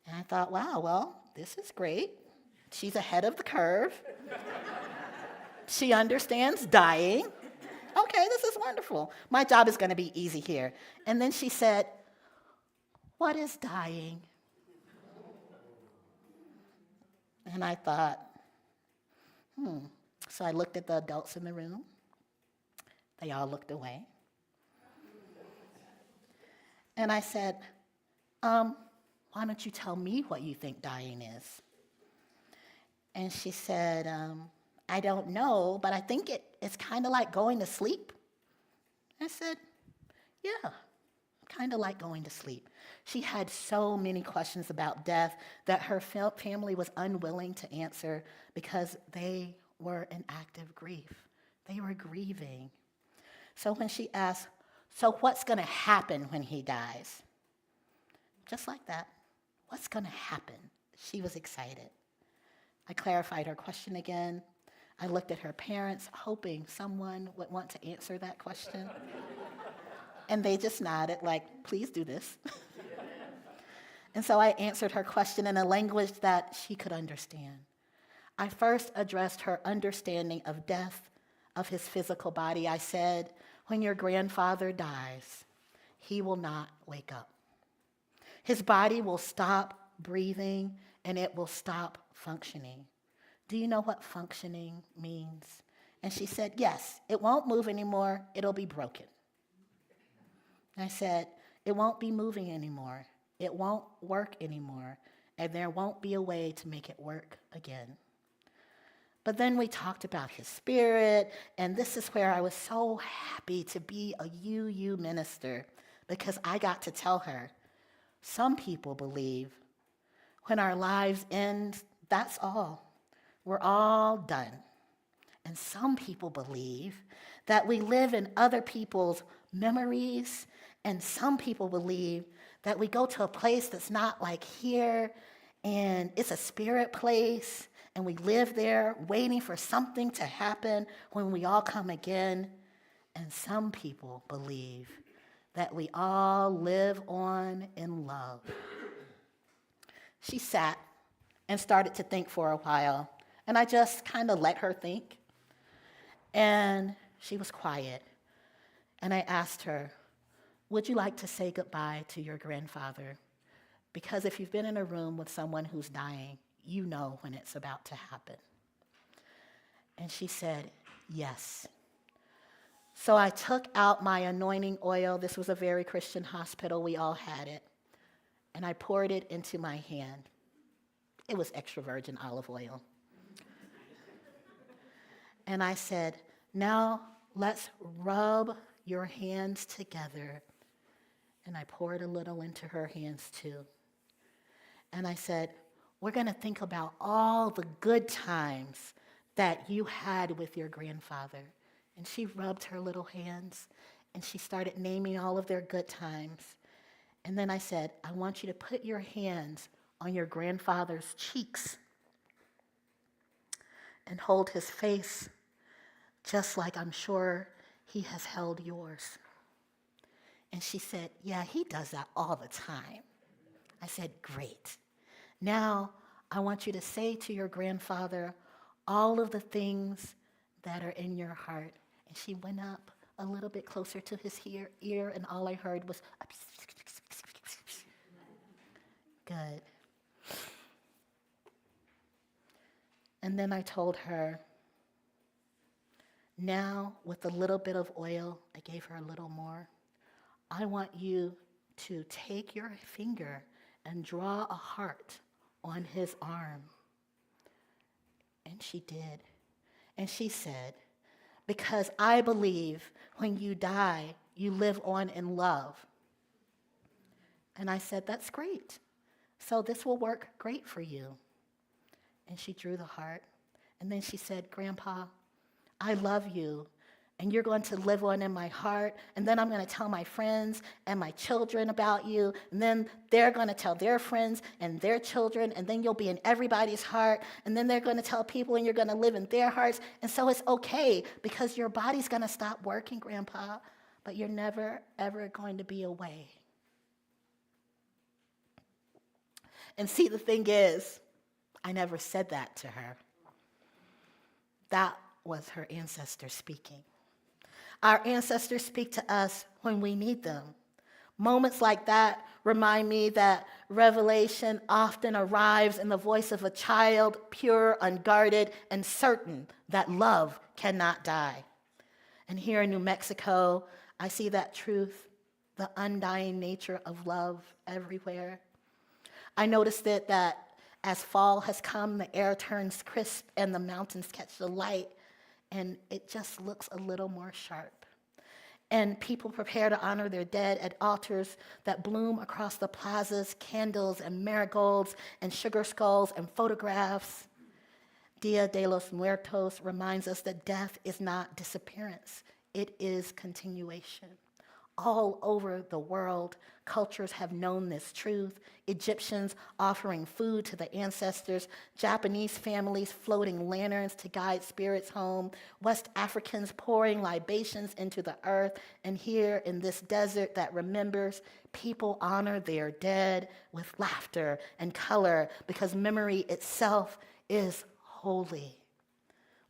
And I thought, wow, well, this is great. She's ahead of the curve. She understands dying. Okay, this is wonderful. My job is going to be easy here. And then she said, "What is dying?" And I thought, So I looked at the adults in the room. They all looked away. And I said, "Why don't you tell me what you think dying is?" And she said, "I don't know, but I think it's kind of like going to sleep." I said, "Yeah, kind of like going to sleep." She had so many questions about death that her family was unwilling to answer because they were in active grief. They were grieving. So when she asked, "So what's going to happen when he dies?" Just like that, what's going to happen? She was excited. I clarified her question again. I looked at her parents, hoping someone would want to answer that question. And they just nodded, like, "Please do this." And so I answered her question in a language that she could understand. I first addressed her understanding of death, of his physical body. I said, "When your grandfather dies, he will not wake up. His body will stop breathing and it will stop functioning." "Do you know what functioning means?" And she said, "Yes, it won't move anymore, it'll be broken." I said, "It won't be moving anymore, it won't work anymore, and there won't be a way to make it work again." But then we talked about his spirit, and this is where I was so happy to be a UU minister, because I got to tell her, some people believe when our lives end, that's all. We're all done. And some people believe that we live in other people's memories, and some people believe that we go to a place that's not like here, and it's a spirit place, and we live there waiting for something to happen when we all come again. And some people believe that we all live on in love. She sat and started to think for a while, and I just kind of let her think. And she was quiet, and I asked her, would you like to say goodbye to your grandfather? Because if you've been in a room with someone who's dying, you know when it's about to happen. And she said, yes. So I took out my anointing oil. This was a very Christian hospital. We all had it. And I poured it into my hand. It was extra virgin olive oil. And I said, now let's rub your hands together. And I poured a little into her hands too. And I said, we're going to think about all the good times that you had with your grandfather. And she rubbed her little hands, and she started naming all of their good times. And then I said, I want you to put your hands on your grandfather's cheeks and hold his face just like I'm sure he has held yours. And she said, yeah, he does that all the time. I said, great. Now I want you to say to your grandfather all of the things that are in your heart. And she went up a little bit closer to his ear, and all I heard was, good. And then I told her, now with a little bit of oil, I gave her a little more, I want you to take your finger and draw a heart on his arm. And she did. And she said, because I believe when you die, you live on in love. And I said, that's great. So this will work great for you. And she drew the heart. And then she said, Grandpa, I love you. And you're going to live on in my heart. And then I'm going to tell my friends and my children about you. And then they're going to tell their friends and their children. And then you'll be in everybody's heart. And then they're going to tell people, and you're going to live in their hearts. And so it's okay, because your body's going to stop working, Grandpa, but you're never, ever going to be away. And see, the thing is, I never said that to her. That was her ancestors speaking. Our ancestors speak to us when we need them. Moments like that remind me that revelation often arrives in the voice of a child, pure, unguarded, and certain that love cannot die. And here in New Mexico, I see that truth, the undying nature of love everywhere. I noticed it that as fall has come, the air turns crisp and the mountains catch the light, and it just looks a little more sharp. And people prepare to honor their dead at altars that bloom across the plazas, candles and marigolds and sugar skulls and photographs. Dia de los Muertos reminds us that death is not disappearance, it is continuation. All over the world, cultures have known this truth. Egyptians offering food to the ancestors, Japanese families floating lanterns to guide spirits home, West Africans pouring libations into the earth, and here in this desert that remembers, people honor their dead with laughter and color because memory itself is holy.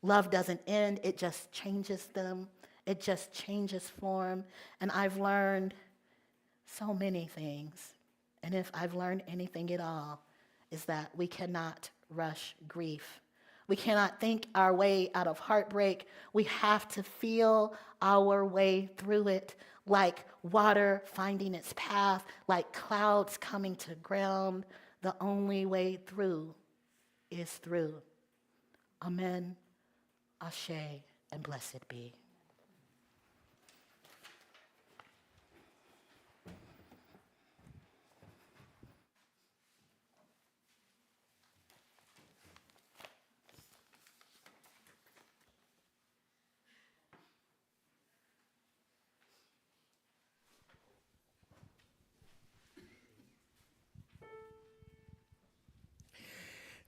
Love doesn't end, it just changes them. It just changes form. And I've learned so many things. And if I've learned anything at all, is that we cannot rush grief. We cannot think our way out of heartbreak. We have to feel our way through it, like water finding its path, like clouds coming to ground. The only way through is through. Amen, Ashe, and blessed be.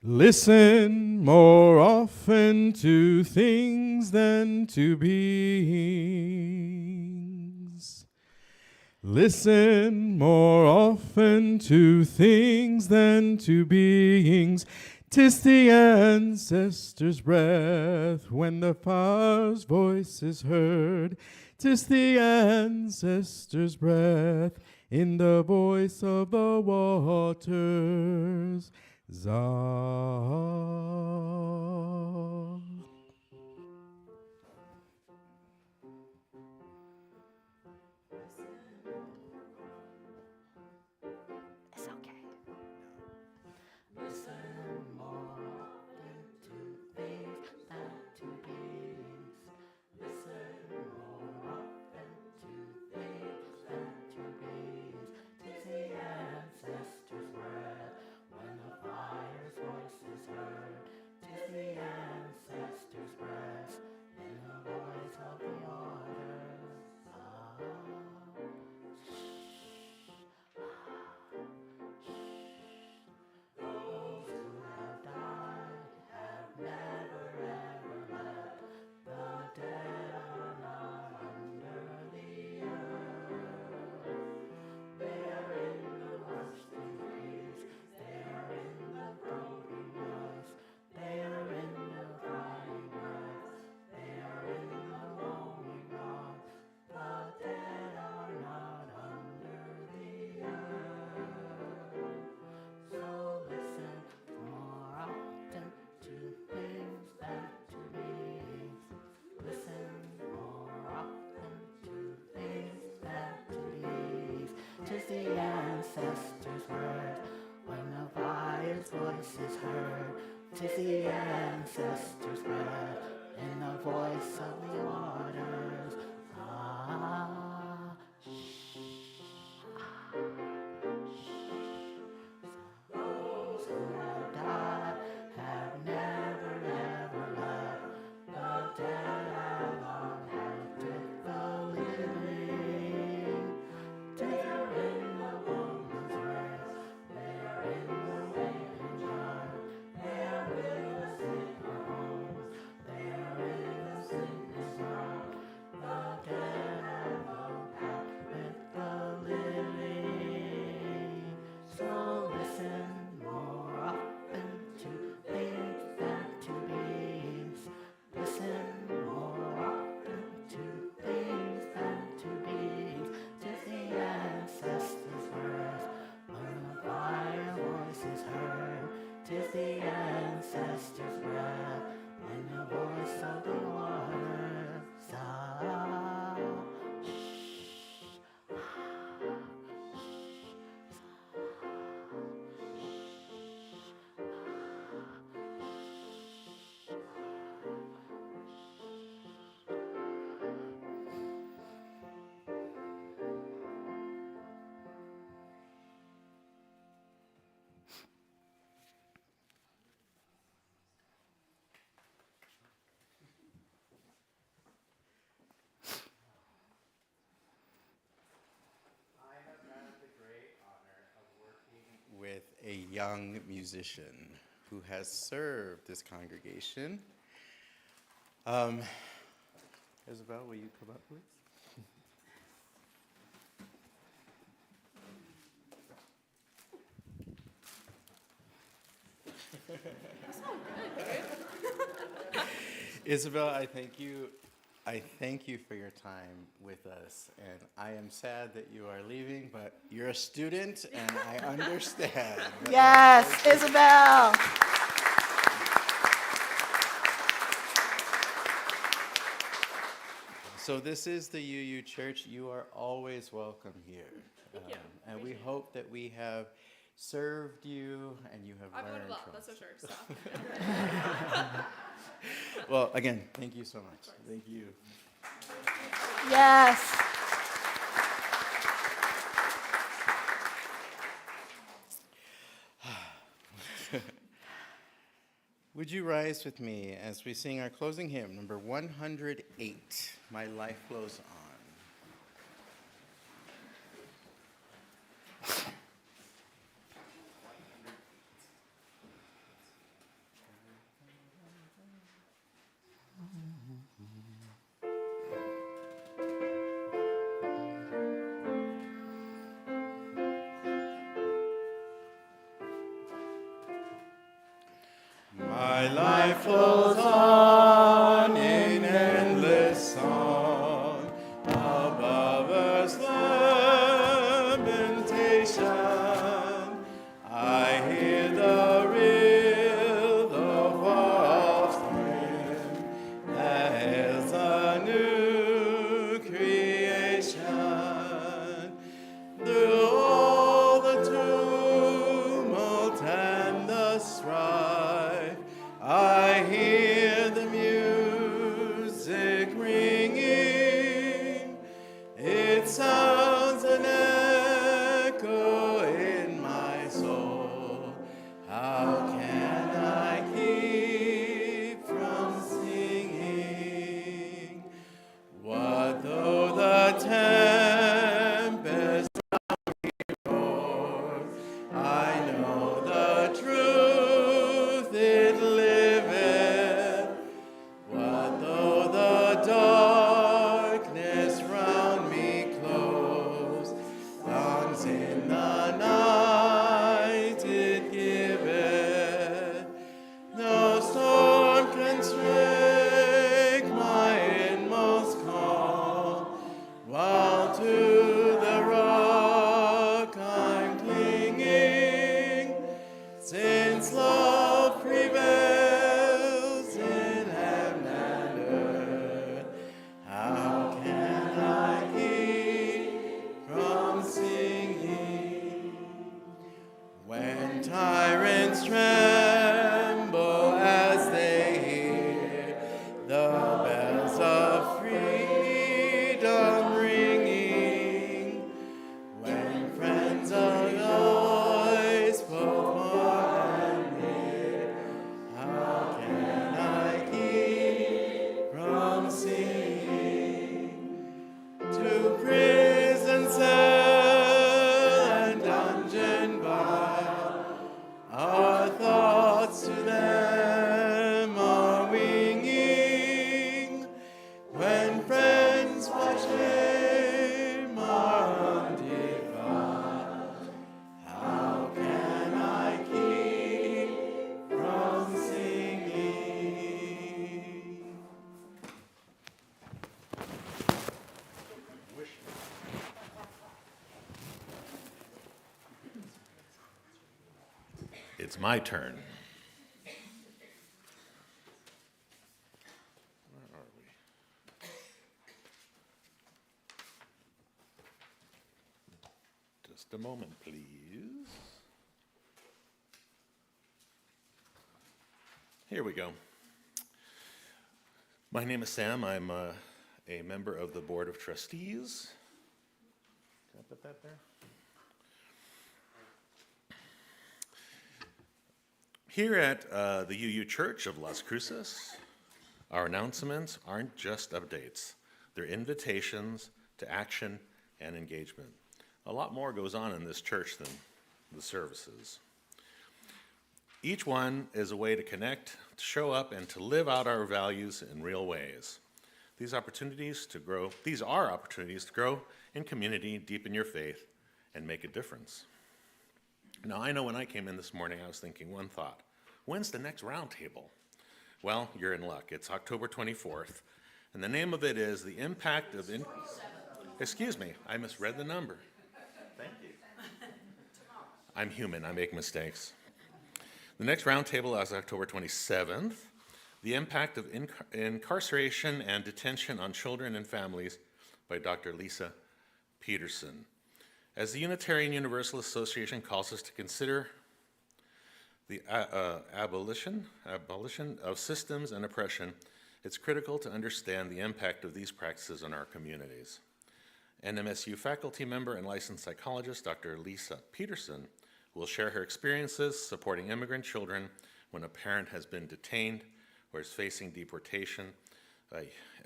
Listen more often to things than to beings. Listen more often to things than to beings. 'Tis the ancestors' breath when the fire's voice is heard. 'Tis the ancestors' breath in the voice of the waters. Zah. It's okay. Tis the ancestors' word when the fire's voice is heard. 'Tis the ancestors' breath in the voice of the waters. Ah, those who have died have never ever left. The dead are long held with the living. They're in the woman's rest. They're in the waiting yard. They're with us in our homes. They're with us in this rock. The dead are long packed with the living. So listen more often to things than to beings. Listen more often to things than to beings. 'Tis the ancestors' words when the fire voice is heard. 'Tis the ancestors' breath and the voice of the waters. With a young musician who has served this congregation. Isabel, will you come up, please? Isabel, I thank you. I thank you for your time with us, and I am sad that you are leaving, but you're a student, and I understand. yes, Isabel. So this is the UU Church. You are always welcome here. Thank you. And we hope that we have served you and you have learned I've learned a lot, from that's for us. sure. So. Well, again, thank you so much. Thank you. Yes. Would you rise with me as we sing our closing hymn, number 108, My Life Flows On. My life flows on in endless song above earth's lamentation. I hear the rill of far-off stream as a new creation. Through all the tumult and the strife, I hear the music ringing. It sounds an echo in my soul. How can I keep from singing? What though the tempest roars? I know the truth it liveth. What though the darkness round me close? Songs in the night it giveth. No storm can shake my inmost calm, while to the rock I'm clinging, since love prevails in heaven and earth. How can I keep from singing? When tyrants tremble as they hear the bells of freedom ringing, when friends arise both far and near, how can I keep from singing? To prison cell and dungeon vile, our thoughts to them are winging. When friends by shame are undefiled, how can I keep from singing? It's my turn. Where are we? Just a moment, please. Here we go. My name is Sam. I'm a member of the Board of Trustees. Can I put that there? Here at the UU Church of Las Cruces, our announcements aren't just updates. They're invitations to action and engagement. A lot more goes on in this church than the services. Each one is a way to connect, to show up, and to live out our values in real ways. These are opportunities to grow in community, deepen your faith, and make a difference. Now, I know when I came in this morning, I was thinking one thought: when's the next roundtable? Well, you're in luck. It's October 24th, and the name of it is The Impact of... Excuse me, I misread the number. Thank you. I'm human, I make mistakes. The next roundtable is October 27th, The Impact of Incarceration and Detention on Children and Families by Dr. Lisa Peterson. As the Unitarian Universalist Association calls us to consider the abolition of systems and oppression, it's critical to understand the impact of these practices on our communities. NMSU faculty member and licensed psychologist Dr. Lisa Peterson will share her experiences supporting immigrant children when a parent has been detained or is facing deportation,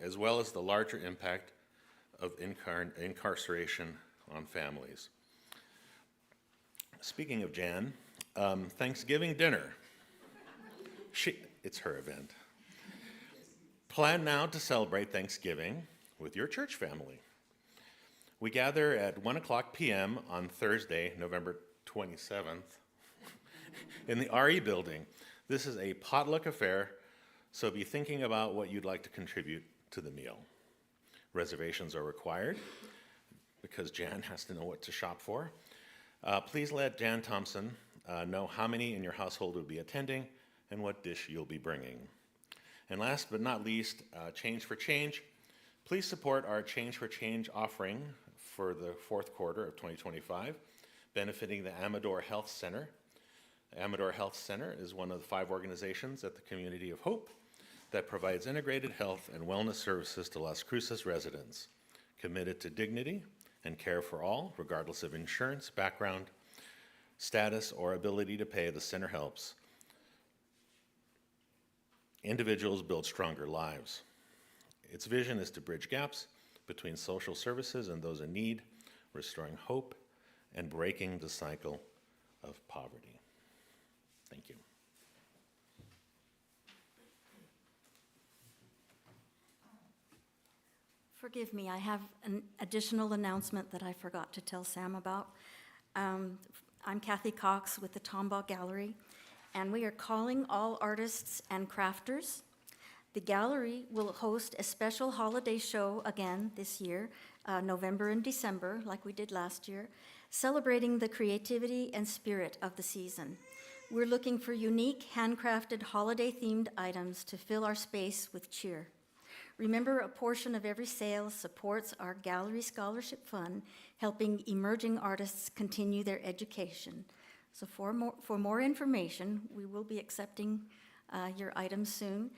as well as the larger impact of incarceration on families. Speaking of Jan, Thanksgiving dinner. It's her event. Plan now to celebrate Thanksgiving with your church family. We gather at 1:00 p.m. on Thursday, November 27th, in the RE building. This is a potluck affair, so be thinking about what you'd like to contribute to the meal. Reservations are required because Jan has to know what to shop for. Please let Jan Thompson know how many in your household will be attending and what dish you'll be bringing. And last but not least, Change for Change. Please support our Change for Change offering for the fourth quarter of 2025, benefiting the Amador Health Center. Amador Health Center is one of the 5 organizations at the Community of Hope that provides integrated health and wellness services to Las Cruces residents, committed to dignity and care for all, regardless of insurance, background, status, or ability to pay. The center helps individuals build stronger lives. Its vision is to bridge gaps between social services and those in need, restoring hope and breaking the cycle of poverty. Thank you. Forgive me, I have an additional announcement that I forgot to tell Sam about. I'm Kathy Cox with the Tombaugh Gallery, and we are calling all artists and crafters. The gallery will host a special holiday show again this year, November and December, like we did last year, celebrating the creativity and spirit of the season. We're looking for unique, handcrafted, holiday-themed items to fill our space with cheer. Remember, a portion of every sale supports our Gallery Scholarship Fund, helping emerging artists continue their education. So for more information, we will be accepting your items soon.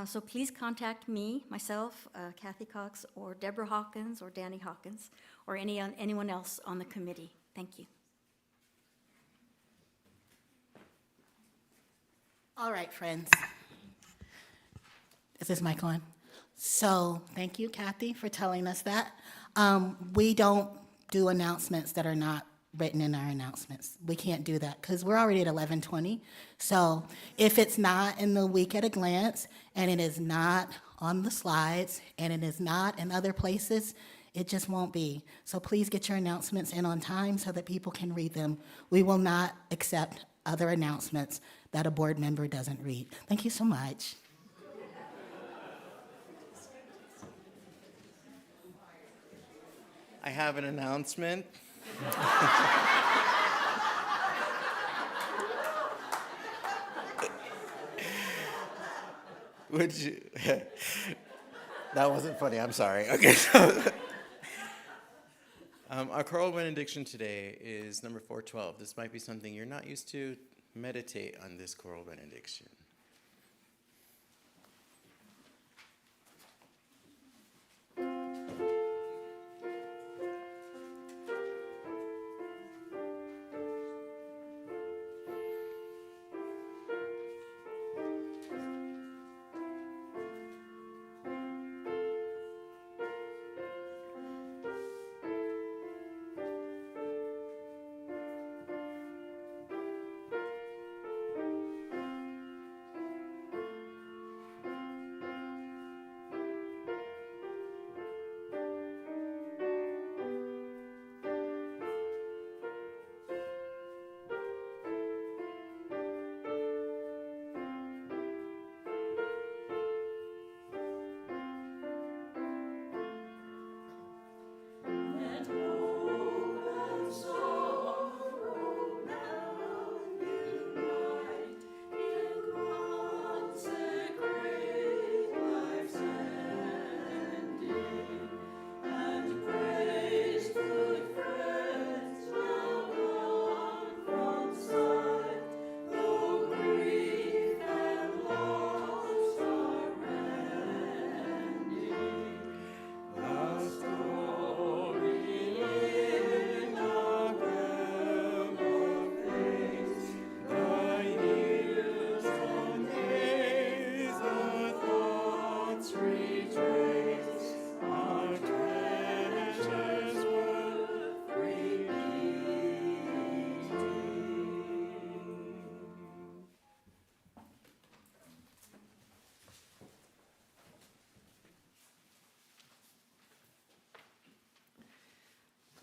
So please contact me, myself, Kathy Cox, or Deborah Hawkins, or Danny Hawkins, or anyone else on the committee. Thank you. All right, friends. Is this mic on? So thank you, Kathy, for telling us that. We don't do announcements that are not written in our announcements. We can't do that because we're already at 11:20. So if it's not in the week at a glance, and it is not on the slides, and it is not in other places, it just won't be. So please get your announcements in on time so that people can read them. We will not accept other announcements that a board member doesn't read. Thank you so much. I have an announcement. Would you? That wasn't funny. I'm sorry. Okay. So, our choral benediction today is number 412. This might be something you're not used to. Meditate on this choral benediction.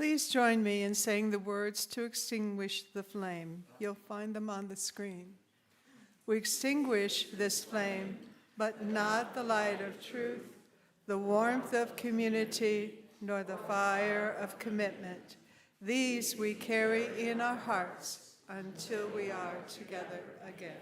Please join me in saying the words to extinguish the flame. You'll find them on the screen. We extinguish this flame, but not the light of truth, the warmth of community, nor the fire of commitment. These we carry in our hearts until we are together again.